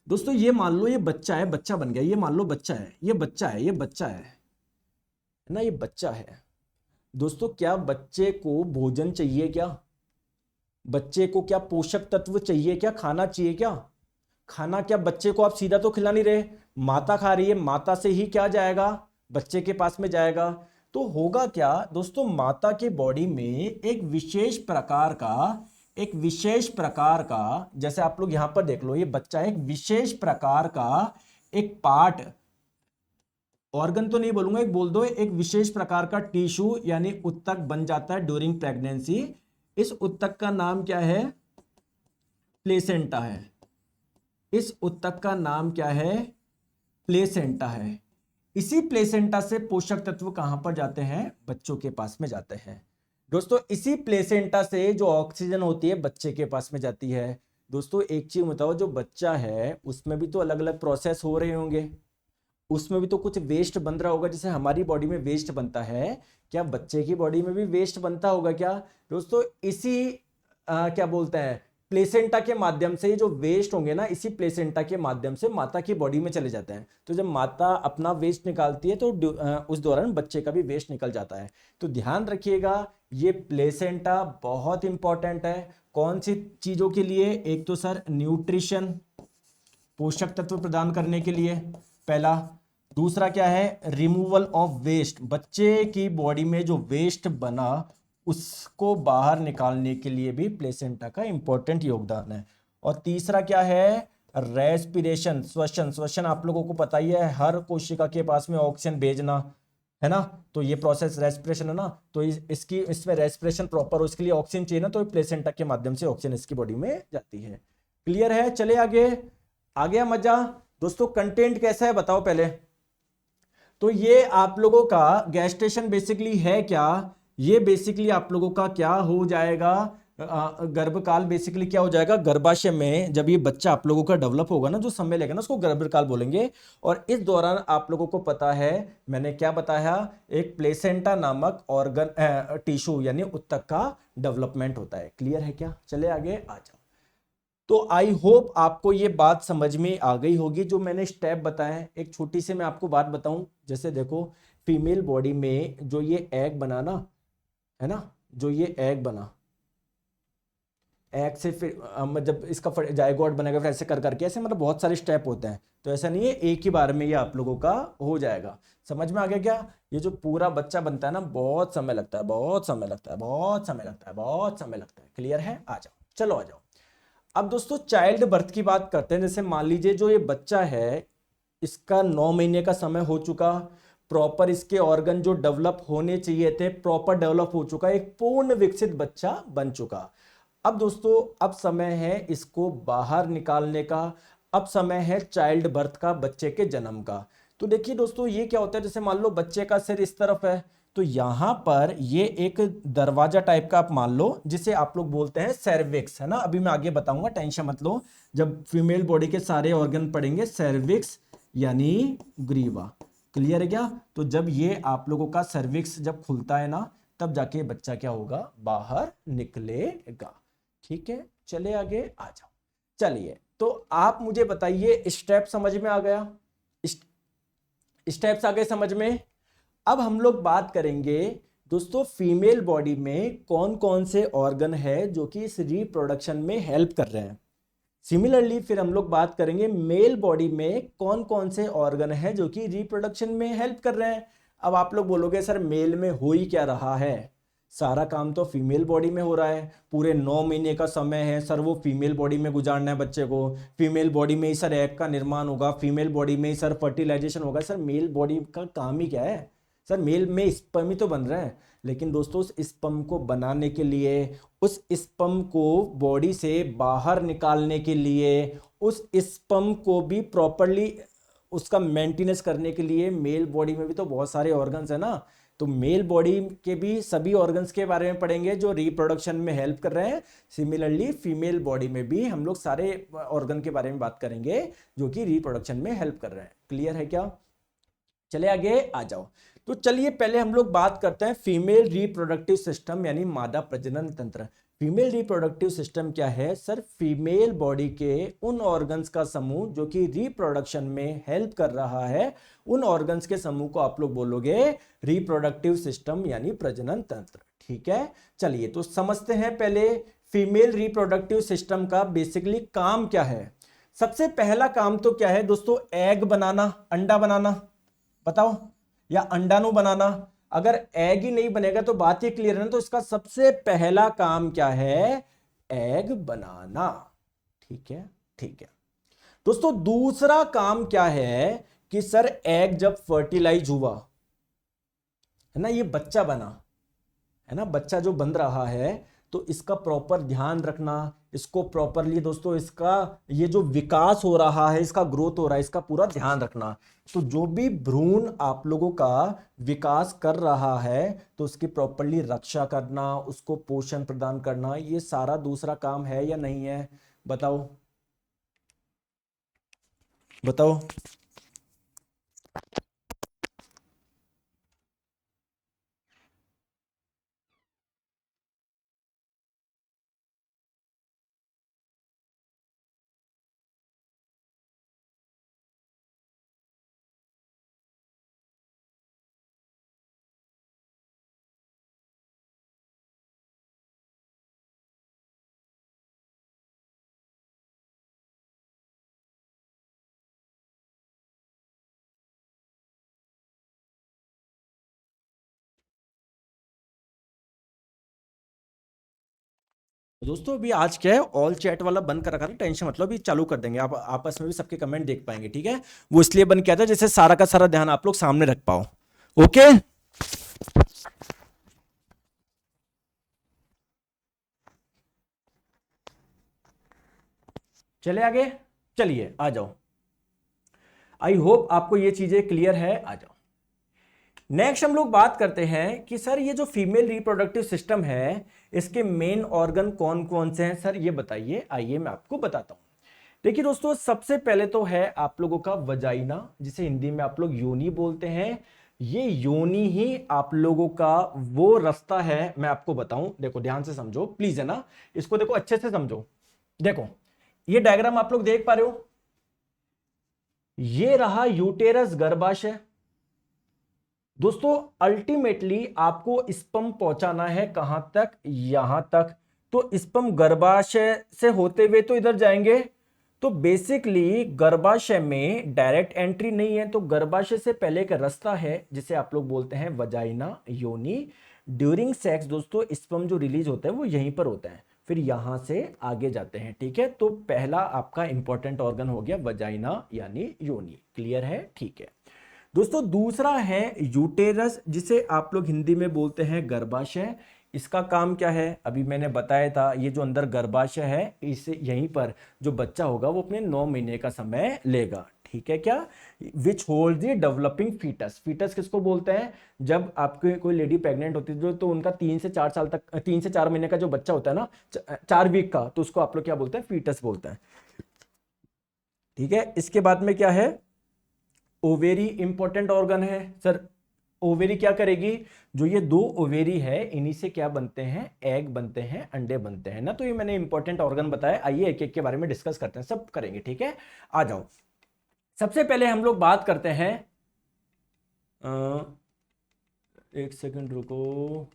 दोस्तों ये मान लो ये बच्चा है, बच्चा बन गया, ये मान लो बच्चा है, ये बच्चा है, ये बच्चा है ना, ये बच्चा है। दोस्तों क्या बच्चे को भोजन चाहिए क्या? बच्चे को क्या पोषक तत्व चाहिए क्या? खाना चाहिए क्या? खाना क्या बच्चे को आप सीधा तो खिला नहीं रहे, माता खा रही है, माता से ही क्या जाएगा? बच्चे के पास में जाएगा। तो होगा क्या दोस्तों, माता के बॉडी में एक विशेष प्रकार का, जैसे आप लोग यहां पर देख लो, ये बच्चा एक विशेष प्रकार का एक पार्ट, ऑर्गन तो नहीं बोलूंगा, एक बोल दो, एक विशेष प्रकार का टिश्यू यानी उत्तक बन जाता है ड्यूरिंग प्रेगनेंसी। इस उत्तक का नाम क्या है? प्लेसेंटा है। इस उत्तक का नाम क्या है? प्लेसेंटा है। इसी प्लेसेंटा से पोषक तत्व कहां पर जाते हैं? बच्चों के पास में जाते हैं। दोस्तों इसी प्लेसेंटा से जो ऑक्सीजन होती है बच्चे के पास में जाती है। दोस्तों एक चीज बताओ, जो बच्चा है उसमें भी तो अलग अलग प्रोसेस हो रहे होंगे, उसमें भी तो कुछ वेस्ट बन रहा होगा, जैसे हमारी बॉडी में वेस्ट बनता है, क्या बच्चे की बॉडी में भी वेस्ट बनता होगा क्या? दोस्तों इसी क्या बोलते हैं, प्लेसेंटा के माध्यम से जो वेस्ट होंगे ना, इसी प्लेसेंटा के माध्यम से माता की बॉडी में चले जाते हैं। तो जब माता अपना वेस्ट निकालती है तो उस दौरान बच्चे का भी वेस्ट निकल जाता है। तो ध्यान रखिएगा, ये प्लेसेंटा बहुत इंपॉर्टेंट है। कौन सी चीजों के लिए? एक तो सर न्यूट्रिशन, पोषक तत्व प्रदान करने के लिए पहला। दूसरा क्या है? रिमूवल ऑफ वेस्ट, बच्चे की बॉडी में जो वेस्ट बना उसको बाहर निकालने के लिए भी प्लेसेंटा का इंपॉर्टेंट योगदान है। और तीसरा क्या है? रेस्पिरेशन, श्वसन। श्वसन आप लोगों को पता ही है, हर कोशिका के पास में ऑक्सीजन भेजना है ना, तो ये प्रोसेस रेस्पिरेशन है ना, तो इसमें रेस्पिरेशन प्रॉपर हो, इसके लिए ऑक्सीजन चाहिए ना, तो प्लेसेंटा के माध्यम से ऑक्सीजन इसकी बॉडी में जाती है। क्लियर है? चले आगे। आ गया मजा? दोस्तों कंटेंट कैसा है बताओ पहले। तो ये आप लोगों का गैस्ट्रेशन बेसिकली है क्या? ये बेसिकली आप लोगों का क्या हो जाएगा? गर्भकाल बेसिकली क्या हो जाएगा? गर्भाशय में जब ये बच्चा आप लोगों का डेवलप होगा ना, जो समय लगेगा ना, उसको गर्भकाल बोलेंगे। और इस दौरान आप लोगों को पता है, मैंने क्या बताया, एक प्लेसेंटा नामक ऑर्गन टिश्यू यानी उत्तक का डेवलपमेंट होता है। क्लियर है क्या? चले आगे आ जाओ। तो आई होप आपको ये बात समझ में आ गई होगी, जो मैंने स्टेप बताए। एक छोटी सी मैं आपको बात बताऊं, जैसे देखो फीमेल बॉडी में जो ये एग बना ना, है ना, जो ये एग बना, एग से फिर जब इसका जायगोट बनेगा, फिर ऐसे कर करके ऐसे, मतलब बहुत सारे स्टेप होते हैं। तो ऐसा नहीं है एक ही बार में ये आप लोगों का हो जाएगा। समझ में आ गया क्या? ये जो पूरा बच्चा बनता है ना, बहुत समय लगता है, बहुत समय लगता है, बहुत समय लगता है, बहुत समय लगता है। क्लियर है? आ जाओ, चलो आ जाओ। अब दोस्तों चाइल्ड बर्थ की बात करते हैं। जैसे मान लीजिए जो ये बच्चा है, इसका 9 महीने का समय हो चुका, प्रॉपर इसके ऑर्गन जो डेवलप होने चाहिए थे प्रॉपर डेवलप हो चुका, एक पूर्ण विकसित बच्चा बन चुका। अब दोस्तों अब समय है इसको बाहर निकालने का, अब समय है चाइल्ड बर्थ का, बच्चे के जन्म का। तो देखिए दोस्तों ये क्या होता है, जैसे मान लो बच्चे का सिर इस तरफ है, तो यहां पर ये एक दरवाजा टाइप का आप मान लो, जिसे आप लोग बोलते हैं सर्विक्स, है ना। अभी मैं आगे बताऊंगा, टेंशन मत लो। जब फीमेल बॉडी के सारे ऑर्गन पढ़ेंगे, सर्विक्स यानी ग्रीवा, क्लियर है क्या? तो जब ये आप लोगों का सर्विक्स जब खुलता है ना, तब जाके बच्चा क्या होगा, बाहर निकलेगा। ठीक है, चले आगे आ जाओ। चलिए, तो आप मुझे बताइए, स्टेप समझ में आ गया? स्टेप्स आ गए समझ में? अब हम लोग बात करेंगे दोस्तों, फीमेल बॉडी में कौन कौन से ऑर्गन है जो कि इस रिप्रोडक्शन में हेल्प कर रहे हैं। सिमिलरली फिर हम लोग बात करेंगे मेल बॉडी में कौन कौन से ऑर्गन है जो कि रिप्रोडक्शन में हेल्प कर रहे हैं। अब आप लोग बोलोगे सर मेल में हो ही क्या रहा है, सारा काम तो फीमेल बॉडी में हो रहा है, पूरे 9 महीने का समय है सर वो फीमेल बॉडी में गुजारना है बच्चे को, फीमेल बॉडी में ही सर एग का निर्माण होगा, फीमेल बॉडी में ही सर फर्टिलाइजेशन होगा। सर मेल बॉडी का काम ही क्या है? सर मेल में स्पर्म ही तो बन रहे हैं। लेकिन दोस्तों उस स्पर्म को बनाने के लिए, उस स्पर्म को बॉडी से बाहर निकालने के लिए, उस स्पर्म को भी प्रॉपरली उसका मेंटेनेंस करने के लिए मेल बॉडी में भी तो बहुत सारे ऑर्गन्स है ना। तो मेल बॉडी के भी सभी ऑर्गन्स के बारे में पढ़ेंगे जो रिप्रोडक्शन में हेल्प कर रहे हैं। सिमिलरली फीमेल बॉडी में भी हम लोग सारे ऑर्गन के बारे में बात करेंगे जो कि रिप्रोडक्शन में हेल्प कर रहे हैं। क्लियर है क्या? चले आगे आ जाओ। तो चलिए पहले हम लोग बात करते हैं फीमेल रिप्रोडक्टिव सिस्टम यानी मादा प्रजनन तंत्र। फीमेल रिप्रोडक्टिव सिस्टम क्या है? सर फीमेल बॉडी के उन ऑर्गन्स का समूह जो कि रिप्रोडक्शन में हेल्प कर रहा है, उन ऑर्गन्स के समूह को आप लोग बोलोगे रिप्रोडक्टिव सिस्टम यानी प्रजनन तंत्र। ठीक है, चलिए तो समझते हैं पहले फीमेल रिप्रोडक्टिव सिस्टम का बेसिकली काम क्या है। सबसे पहला काम तो क्या है दोस्तों, एग बनाना, अंडा बनाना। बताओ, या अंडाणु बनाना। अगर एग ही नहीं बनेगा तो बात ही क्लियर है ना। तो इसका सबसे पहला काम क्या है? एग बनाना। ठीक है, ठीक है दोस्तों। दूसरा काम क्या है कि सर एग जब फर्टिलाइज हुआ है ना, ये बच्चा बना है ना, बच्चा जो बन रहा है, तो इसका प्रॉपर ध्यान रखना, इसको प्रॉपरली दोस्तों इसका ये जो विकास हो रहा है, इसका ग्रोथ हो रहा है, इसका पूरा ध्यान रखना। तो जो भी भ्रूण आप लोगों का विकास कर रहा है तो उसकी प्रॉपरली रक्षा करना, उसको पोषण प्रदान करना, ये सारा दूसरा काम है या नहीं है? बताओ बताओ। दोस्तों अभी आज क्या है, ऑल चैट वाला बंद कर रखा था, टेंशन मतलब अभी चालू कर देंगे, आप आपस में भी सबके कमेंट देख पाएंगे। ठीक है, वो इसलिए बंद किया था जैसे सारा का सारा ध्यान आप लोग सामने रख पाओ। ओके, चले आगे। चलिए आ जाओ, आई होप आपको ये चीजें क्लियर है। आ जाओ, नेक्स्ट हम लोग बात करते हैं कि सर ये जो फीमेल रिप्रोडक्टिव सिस्टम है, इसके मेन ऑर्गन कौन कौन से हैं सर, ये बताइए। आइए मैं आपको बताता हूं। देखिए दोस्तों, सबसे पहले तो है आप लोगों का वजाइना, जिसे हिंदी में आप लोग योनि बोलते हैं। ये योनि ही आप लोगों का वो रास्ता है, मैं आपको बताऊं, देखो ध्यान से समझो प्लीज, है ना, इसको देखो अच्छे से समझो। देखो ये डायग्राम आप लोग देख पा रहे हो, ये रहा यूटेरस, गर्भाशय। दोस्तों अल्टीमेटली आपको स्पर्म पहुंचाना है कहां तक? यहां तक। तो स्पर्म गर्भाशय से होते हुए तो इधर जाएंगे। तो बेसिकली गर्भाशय में डायरेक्ट एंट्री नहीं है, तो गर्भाशय से पहले का रास्ता है जिसे आप लोग बोलते हैं वजाइना, योनि। ड्यूरिंग सेक्स दोस्तों स्पर्म जो रिलीज होता है वो यहीं पर होता है, फिर यहां से आगे जाते हैं। ठीक है, तो पहला आपका इंपॉर्टेंट ऑर्गन हो गया वजाइना यानी योनि। क्लियर है? ठीक है दोस्तों। दूसरा है यूटेरस, जिसे आप लोग हिंदी में बोलते हैं गर्भाशय। इसका काम क्या है? अभी मैंने बताया था, ये जो अंदर गर्भाशय है, इसे यहीं पर जो बच्चा होगा वो अपने 9 महीने का समय लेगा। ठीक है क्या? Which hold the developing foetus. Foetus किसको बोलते हैं? जब आपके कोई लेडी प्रेग्नेंट होती है तो उनका 3 से 4 साल तक, 3 से 4 महीने का जो बच्चा होता है ना, 4 वीक का, तो उसको आप लोग क्या बोलते हैं? फीटस बोलते हैं। ठीक है, इसके बाद में क्या है? ओवेरी इंपॉर्टेंट ऑर्गन है सर। ओवेरी क्या करेगी, जो ये दो ओवेरी है इन्हीं से क्या बनते हैं, एग बनते हैं, अंडे बनते हैं ना। तो ये मैंने इंपॉर्टेंट ऑर्गन बताया। आइए एक एक के बारे में डिस्कस करते हैं, सब करेंगे, ठीक है। आ जाओ, सबसे पहले हम लोग बात करते हैं, एक सेकंड रुको,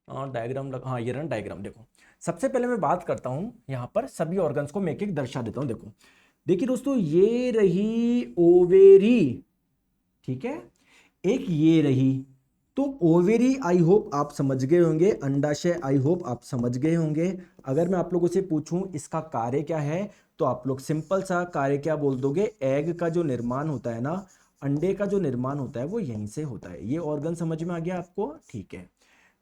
डायग्राम लग, हाँ ये रहा डायग्राम। देखो सबसे पहले मैं बात करता हूं यहां पर सभी ऑर्गन्स को मैं एक एक दर्शा देता हूं। देखो देखिए दोस्तों, ये रही ओवेरी, ठीक है, एक ये रही। तो ओवेरी आई होप आप समझ गए होंगे, अंडाशय आई होप आप समझ गए होंगे। अगर मैं आप लोगों से पूछूं इसका कार्य क्या है, तो आप लोग सिंपल सा कार्य क्या बोल दोगे, एग का जो निर्माण होता है ना, अंडे का जो निर्माण होता है वो यहीं से होता है। ये ऑर्गन समझ में आ गया आपको, ठीक है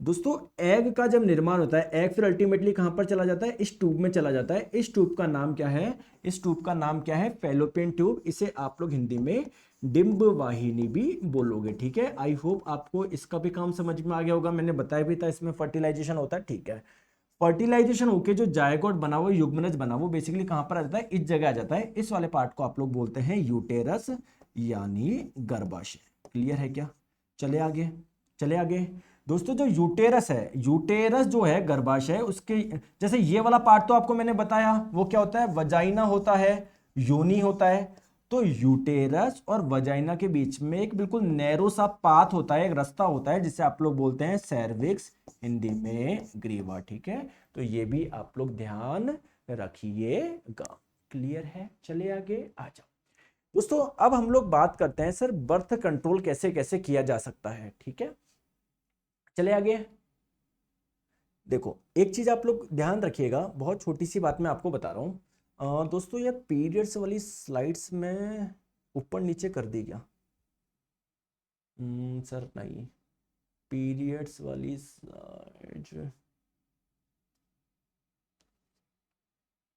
दोस्तों। एग का जब निर्माण होता है, एग फिर अल्टीमेटली कहां पर चला जाता है, इस ट्यूब में चला जाता है। इस ट्यूब का नाम क्या है, इस ट्यूब का नाम क्या है, फैलोपियन ट्यूब। इसे आप लोग हिंदी में डिंब वाहिनी भी बोलोगे, ठीक है। आई होप आपको इसका भी काम समझ में आ गया होगा, मैंने बताया भी था इसमें फर्टिलाइजेशन होता है, ठीक है। फर्टिलाइजेशन होके जो जायगोट बना हुआ, युग्मनज बना, वो बेसिकली कहां पर आ जाता है, इस जगह आ जाता है। इस वाले पार्ट को आप लोग बोलते हैं यूटेरस यानी गर्भाशय। क्लियर है क्या, चले आगे, चले आगे दोस्तों। जो यूटेरस है, यूटेरस जो है गर्भाशय, उसके जैसे ये वाला पार्ट तो आपको मैंने बताया, वो क्या होता है, वजाइना होता है, योनि होता है। तो यूटेरस और वजाइना के बीच में एक बिल्कुल नैरो सा पाथ होता है, एक रास्ता होता है, जिसे आप लोग बोलते हैं सर्विक्स, हिंदी में ग्रीवा, ठीक है। तो ये भी आप लोग ध्यान रखिएगा। क्लियर है, चले आगे आ जाओ दोस्तों। अब हम लोग बात करते हैं सर बर्थ कंट्रोल कैसे कैसे किया जा सकता है, ठीक है। चले आगे। देखो एक चीज आप लोग ध्यान रखिएगा, बहुत छोटी सी बात मैं आपको बता रहा हूं दोस्तों, ये पीरियड्स वाली स्लाइड्स में ऊपर नीचे कर दी क्या, सर नहीं, पीरियड्स वाली स्लाइड्स,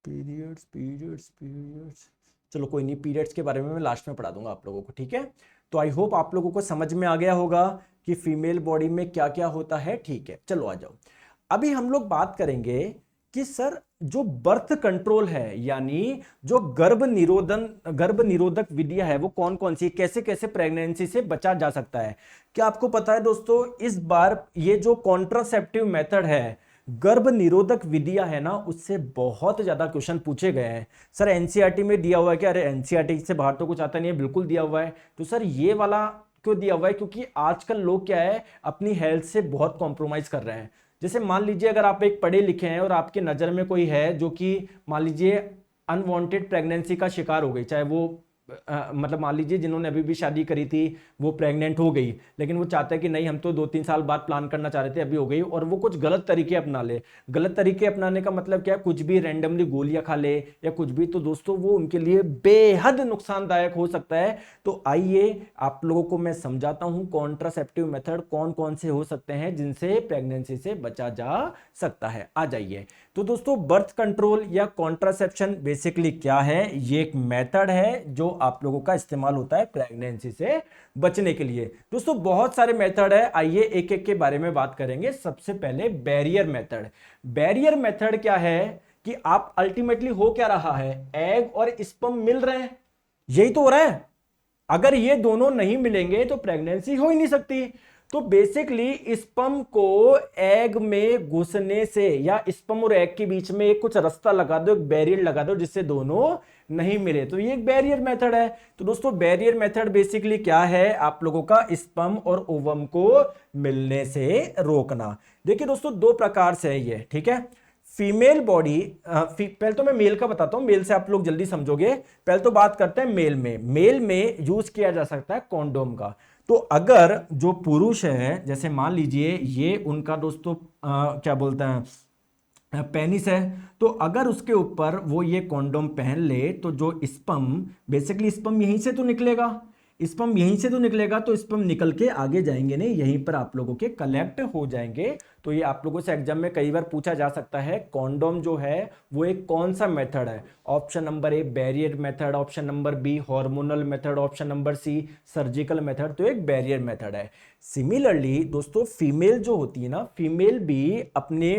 पीरियड्स पीरियड्स पीरियड्स, चलो कोई नहीं, पीरियड्स के बारे में मैं लास्ट में पढ़ा दूंगा आप लोगों को, ठीक है। तो आई होप आप लोगों को समझ में आ गया होगा कि फीमेल बॉडी में क्या क्या होता है, ठीक है। चलो आ जाओ, अभी हम लोग बात करेंगे कि सर जो बर्थ कंट्रोल है, यानी जो गर्भ निरोधक विधियां है वो कौन कौन सी, कैसे कैसे प्रेगनेंसी से बचा जा सकता है। क्या आपको पता है दोस्तों, इस बार ये जो कॉन्ट्रासेप्टिव मेथड है, गर्भ निरोधक विधियां है ना, उससे बहुत ज्यादा क्वेश्चन पूछे गए हैं। सर एनसीईआरटी में दिया हुआ है क्या, अरे एनसीईआरटी से बाहर तो कुछ आता नहीं है, बिल्कुल दिया हुआ है। तो सर ये वाला क्यों दिया हुआ है, क्योंकि आजकल लोग क्या है, अपनी हेल्थ से बहुत कॉम्प्रोमाइज कर रहे हैं। जैसे मान लीजिए अगर आप एक पढ़े लिखे हैं और आपके नज़र में कोई है जो कि मान लीजिए अनवांटेड प्रेगनेंसी का शिकार हो गई, चाहे वो मतलब मान लीजिए जिन्होंने अभी भी शादी करी थी वो प्रेग्नेंट हो गई, लेकिन वो चाहते हैं कि नहीं हम तो 2-3 साल बाद प्लान करना चाह रहे थे, अभी हो गई, और वो कुछ गलत तरीके अपना ले। गलत तरीके अपनाने का मतलब क्या है, कुछ भी रैंडमली गोलियां खा ले या कुछ भी, तो दोस्तों वो उनके लिए बेहद नुकसानदायक हो सकता है। तो आइए आप लोगों को मैं समझाता हूं कॉन्ट्रासेप्टिव मेथड कौन कौन से हो सकते हैं जिनसे प्रेगनेंसी से बचा जा सकता है। आ जाइए, तो दोस्तों बर्थ कंट्रोल या कॉन्ट्रासेप्शन बेसिकली क्या है, ये एक मेथड है जो आप लोगों का इस्तेमाल होता है प्रेगनेंसी से बचने के लिए। दोस्तों बहुत सारे मेथड है, आइए एक एक के बारे में बात करेंगे। सबसे पहले बैरियर मेथड। बैरियर मेथड क्या है कि आप अल्टीमेटली हो क्या रहा है, एग और स्पर्म मिल रहे हैं, यही तो हो रहा है। अगर ये दोनों नहीं मिलेंगे तो प्रेगनेंसी हो ही नहीं सकती। तो बेसिकली स्पर्म को एग में घुसने से, या स्पर्म और एग के बीच में एक कुछ रास्ता लगा दो, एक बैरियर लगा दो जिससे दोनों नहीं मिले, तो ये एक बैरियर मेथड है। तो दोस्तों बैरियर मेथड बेसिकली क्या है, आप लोगों का स्पर्म और ओवम को मिलने से रोकना। देखिए दोस्तों दो प्रकार से है ये, ठीक है। फीमेल बॉडी, पहले तो मैं मेल का बताता हूं, मेल से आप लोग जल्दी समझोगे। पहले तो बात करते हैं मेल में। मेल में यूज किया जा सकता है कॉन्डोम का। तो अगर जो पुरुष है, जैसे मान लीजिए ये उनका दोस्तों क्या बोलते हैं पेनिस है, तो अगर उसके ऊपर वो ये कॉन्डोम पहन ले तो जो स्पर्म, बेसिकली स्पर्म यहीं से तो निकलेगा, स्पर्म यहीं से तो निकलेगा, तो स्पर्म निकल के आगे जाएंगे नहीं, यहीं पर आप लोगों के कलेक्ट हो जाएंगे। तो ये आप लोगों से एग्जाम में कई बार पूछा जा सकता है, कॉन्डोम जो है वो एक कौन सा मेथड है। Option number A barrier method, option number B hormonal method, option number C surgical method. तो एक बैरियर मेथड है। सिमिलरली दोस्तों फीमेल जो होती है ना, फीमेल भी अपने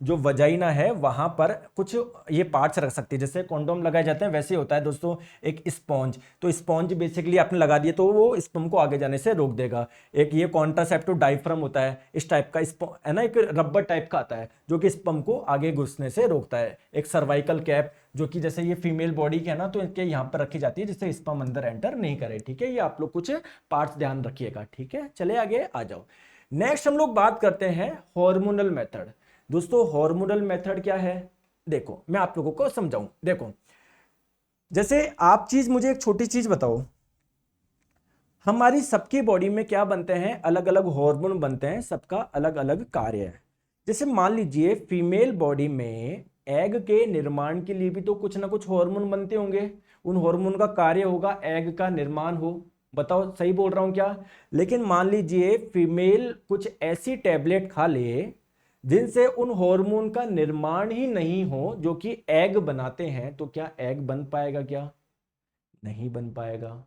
जो वजाइना है वहां पर कुछ ये पार्ट्स रख सकती है। जैसे कॉन्डोम लगाए जाते हैं वैसे होता है दोस्तों एक स्पॉन्ज। तो स्पॉन्ज बेसिकली आपने लगा दिया तो वो स्पर्म को आगे जाने से रोक देगा। एक ये कॉन्ट्रासेप्टिव डायफ्राम होता है, इस टाइप का है ना, एक रबर टाइप का आता है जो कि स्पर्म को आगे घुसने से रोकता है। एक सर्वाइकल कैप जो कि जैसे ये फीमेल बॉडी के है ना, तो इनके यहाँ पर रखी जाती है जिससे स्पर्म अंदर एंटर नहीं करे। ठीक है, ये आप लोग कुछ पार्ट्स ध्यान रखिएगा। ठीक है, चले आगे आ जाओ। नेक्स्ट हम लोग बात करते हैं हार्मोनल मेथड। दोस्तों हार्मोनल मेथड क्या है, देखो मैं आप लोगों को समझाऊं। देखो जैसे आप मुझे एक छोटी चीज बताओ, हमारी सबकी बॉडी में क्या बनते हैं, अलग अलग हार्मोन बनते हैं, सबका अलग अलग कार्य है। जैसे मान लीजिए फीमेल बॉडी में एग के निर्माण के लिए भी तो कुछ ना कुछ हार्मोन बनते होंगे, उन हार्मोन का कार्य होगा एग का निर्माण हो। बताओ सही बोल रहा हूं क्या। लेकिन मान लीजिए फीमेल कुछ ऐसी टैबलेट खा ले जिनसे उन हार्मोन का निर्माण ही नहीं हो जो कि एग बनाते हैं, तो क्या एग बन पाएगा, क्या नहीं बन पाएगा।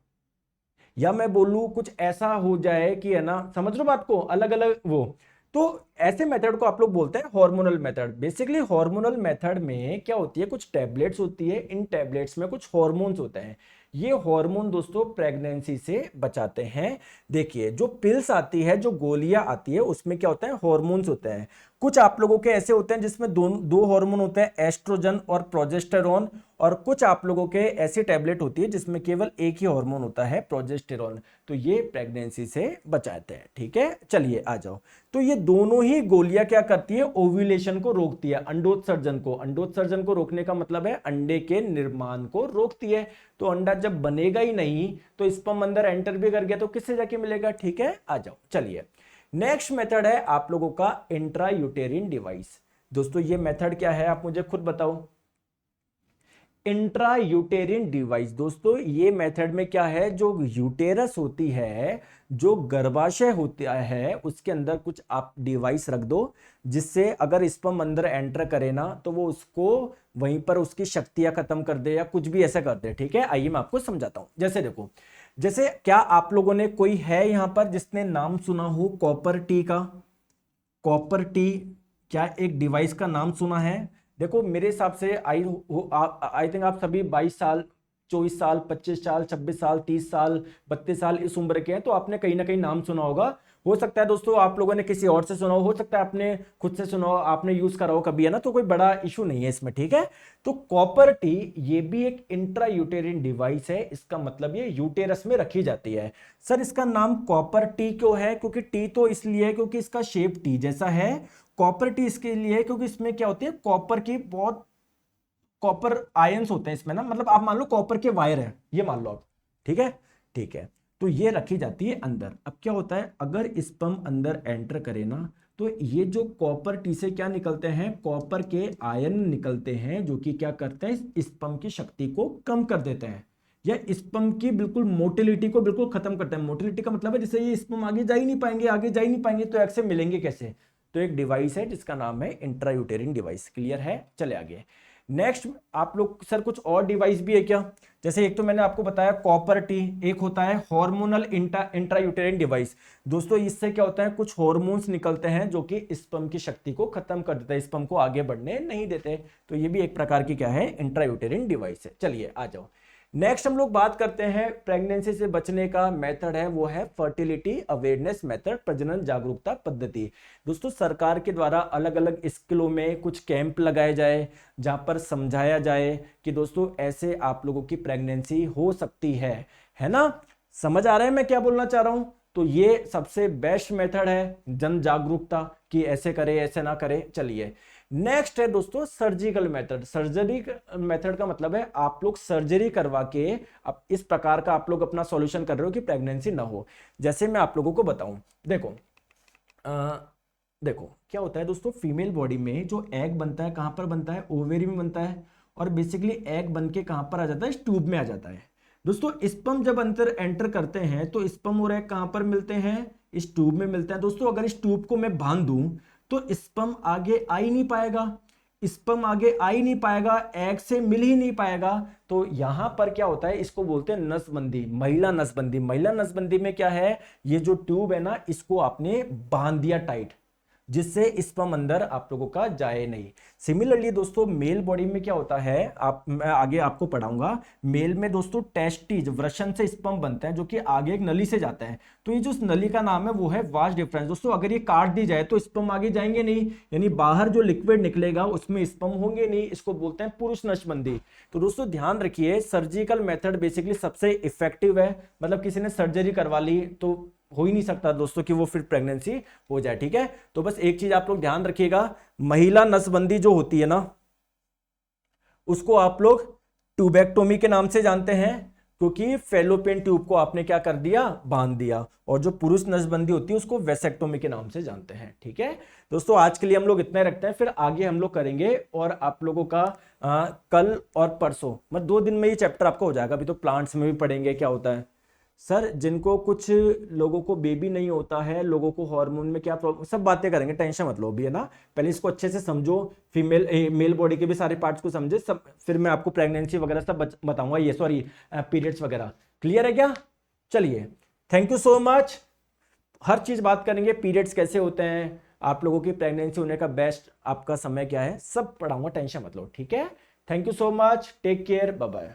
या मैं बोलूं कुछ ऐसा हो जाए कि है ना, समझ लो बात को, अलग अलग वो। तो ऐसे मेथड को आप लोग बोलते हैं hormonal method. Basically hormonal method में क्या होती है, कुछ टैबलेट्स होती है, इन टैबलेट्स में कुछ हार्मोन्स होते हैं। ये हार्मोन दोस्तों प्रेगनेंसी से बचाते हैं। देखिए जो पिल्स आती है, जो गोलियां आती है, उसमें क्या होता है, हार्मोन्स होते हैं। कुछ आप लोगों के ऐसे होते हैं जिसमें दो हार्मोन होते हैं, एस्ट्रोजन और प्रोजेस्टेरोन। और कुछ आप लोगों के ऐसी टैबलेट होती है जिसमें केवल एक ही हार्मोन होता है, प्रोजेस्टेरोन। तो ये प्रेगनेंसी से बचाते हैं। ठीक है, चलिए आ जाओ। तो ये दोनों ही गोलियां क्या करती है, ओव्यूलेशन को रोकती है, अंडोत्सर्जन को। अंडोत्सर्जन को रोकने का मतलब है अंडे के निर्माण को रोकती है। तो अंडा जब बनेगा ही नहीं तो स्पर्म अंदर एंटर भी कर गया तो किससे जाके मिलेगा। ठीक है, आ जाओ। चलिए नेक्स्ट मेथड है आप लोगों का इंट्रा यूटेरिन डिवाइस। दोस्तों ये मेथड क्या है, आप मुझे खुद बताओ। इंट्रा यूटेरिन डिवाइस दोस्तों ये मेथड में क्या है, जो यूटेरस होती है, जो गर्भाशय होता है, उसके अंदर कुछ आप डिवाइस रख दो जिससे अगर स्पर्म अंदर एंटर करे ना तो वो उसको वहीं पर उसकी शक्तियां खत्म कर दे या कुछ भी ऐसा कर दे। ठीक है, आइए मैं आपको समझाता हूं। जैसे देखो, जैसे क्या आप लोगों ने कोई है यहां पर जिसने नाम सुना हो कॉपर टी का। कॉपर टी क्या एक डिवाइस का नाम सुना है। देखो मेरे हिसाब से आई थिंक आप सभी 22 साल, 24 साल, 25 साल, 26 साल, 30 साल, 32 साल इस उम्र के हैं, तो आपने कहीं ना कहीं नाम सुना होगा। हो सकता है दोस्तों आप लोगों ने किसी और से सुना हो सकता है आपने खुद से सुना हो, आपने यूज करा हो कभी, है ना, तो कोई बड़ा इशू नहीं है इसमें। ठीक है, तो कॉपर टी ये भी एक इंट्रा यूटेरिन डिवाइस है। इसका मतलब ये यूटेरस में रखी जाती है। सर इसका नाम कॉपर टी क्यों है, क्योंकि टी तो इसलिए है क्योंकि इसका शेप टी जैसा है। कॉपर टी इसके लिए है क्योंकि इसमें क्या होती है, कॉपर की बहुत कॉपर आयंस होते हैं इसमें ना, मतलब आप मान लो कॉपर के वायर है ये मान लो आप। ठीक है, ठीक है, तो ये रखी जाती है अंदर। अब क्या होता है, अगर स्पर्म अंदर एंटर करे ना तो ये जो कॉपर टी से क्या निकलते हैं, कॉपर के आयन निकलते हैं जो कि क्या करते हैं, स्पर्म की शक्ति को कम कर देते हैं या स्पर्म की बिल्कुल मोटिलिटी को बिल्कुल खत्म करते हैं। मोटिलिटी का मतलब है जैसे ये स्पर्म आगे जा ही नहीं पाएंगे, आगे जा ही नहीं पाएंगे तो एग से मिलेंगे कैसे। तो एक डिवाइस है जिसका नाम है इंट्रायूटेरिन डिवाइस। क्लियर है, चले आगे। नेक्स्ट आप लोग, सर कुछ और डिवाइस भी है क्या। जैसे एक तो मैंने आपको बताया कॉपर टी, एक होता है हार्मोनल इंट्रायूटेरिन डिवाइस। दोस्तों इससे क्या होता है, कुछ हार्मोन्स निकलते हैं जो कि स्पर्म की शक्ति को खत्म कर देते हैं, स्पर्म को आगे बढ़ने नहीं देते। तो ये भी एक प्रकार की क्या है, इंट्रायूटेरिन डिवाइस है। चलिए आ जाओ। नेक्स्ट हम लोग बात करते हैं प्रेगनेंसी से बचने का मेथड है, वो है फर्टिलिटी अवेयरनेस मेथड, प्रजनन जागरूकता पद्धति। दोस्तों सरकार के द्वारा अलग अलग स्कूलों में कुछ कैंप लगाए जाए जहां पर समझाया जाए कि दोस्तों ऐसे आप लोगों की प्रेगनेंसी हो सकती है ना। समझ आ रहा है मैं क्या बोलना चाह रहा हूं। तो ये सबसे बेस्ट मेथड है जन जागरूकता कि ऐसे करे ऐसे ना करे। चलिए नेक्स्ट है दोस्तों सर्जिकल मेथड। सर्जरी मेथड का मतलब है आप लोग सर्जरी करवा के अब इस प्रकार का आप लोग अपना सॉल्यूशन कर रहे हो कि प्रेगनेंसी ना हो। जैसे मैं आप लोगों को बताऊं, देखो देखो क्या होता है दोस्तों, फीमेल बॉडी में जो एग बनता है कहां पर बनता है, ओवेरी में बनता है। और बेसिकली एग बन के कहां पर आ जाता है, इस ट्यूब में आ जाता है। दोस्तों स्पर्म जब अंदर एंटर करते हैं तो स्पर्म और एग कहां पर मिलते हैं, इस ट्यूब में मिलते हैं। दोस्तों अगर इस ट्यूब को मैं बांध दूं तो स्पर्म आगे आ ही नहीं पाएगा, स्पर्म आगे आ ही नहीं पाएगा, एग से मिल ही नहीं पाएगा। तो यहां पर क्या होता है, इसको बोलते हैं नसबंदी, महिला नसबंदी। महिला नसबंदी में क्या है, ये जो ट्यूब है ना, इसको आपने बांध दिया टाइट, जिससे स्पर्म अंदर आप लोगों का जाए नहीं। सिमिलरली दोस्तों मेल बॉडी में क्या होता है, मैं आगे आपको पढ़ाऊंगा। मेल में दोस्तों टेस्टिज, वृषण से स्पर्म बनते हैं, जो कि आगे एक नली से जाता है। तो ये जो उस नली का नाम है वो है वास डिफरेंस। दोस्तों अगर ये काट दी जाए तो स्पर्म आगे जाएंगे नहीं, यानी बाहर जो लिक्विड निकलेगा उसमें स्पर्म होंगे नहीं, इसको बोलते हैं पुरुष नसबंदी। तो दोस्तों ध्यान रखिए, सर्जिकल मेथड बेसिकली सबसे इफेक्टिव है। मतलब किसी ने सर्जरी करवा ली तो हो ही नहीं सकता दोस्तों कि वो फिर प्रेगनेंसी हो जाए, ठीक है। तो बस एक चीज आप लोग ध्यान रखिएगा, महिला नसबंदी जो होती है ना, उसको आप लोग ट्यूबेक्टोमी के नाम से जानते हैं, क्योंकि फेलोपियन ट्यूब को आपने क्या कर दिया, बांध दिया। और जो पुरुष नसबंदी होती है उसको वेसेक्टोमी के नाम से जानते हैं, ठीक है। दोस्तों आज के लिए हम लोग इतना ही रखते हैं, फिर आगे हम लोग करेंगे। और आप लोगों का कल और परसों, मतलब 2 दिन में ये चैप्टर आपका हो जाएगा। अभी तो प्लांट्स में भी पढ़ेंगे क्या होता है। सर जिनको कुछ लोगों को बेबी नहीं होता है, लोगों को हार्मोन में क्या प्रॉब्लम, सब बातें करेंगे, टेंशन मत लो अभी, है ना। पहले इसको अच्छे से समझो, फीमेल मेल बॉडी के भी सारे पार्ट्स को समझे सब, फिर मैं आपको प्रेगनेंसी वगैरह सब बताऊंगा, ये सॉरी पीरियड्स वगैरह। क्लियर है क्या? चलिए, थैंक यू सो मच। हर चीज बात करेंगे, पीरियड्स कैसे होते हैं, आप लोगों की प्रेगनेंसी होने का बेस्ट आपका समय क्या है, सब पढ़ाऊंगा, टेंशन मत लो, ठीक है। Thank you so much, take care, bye bye.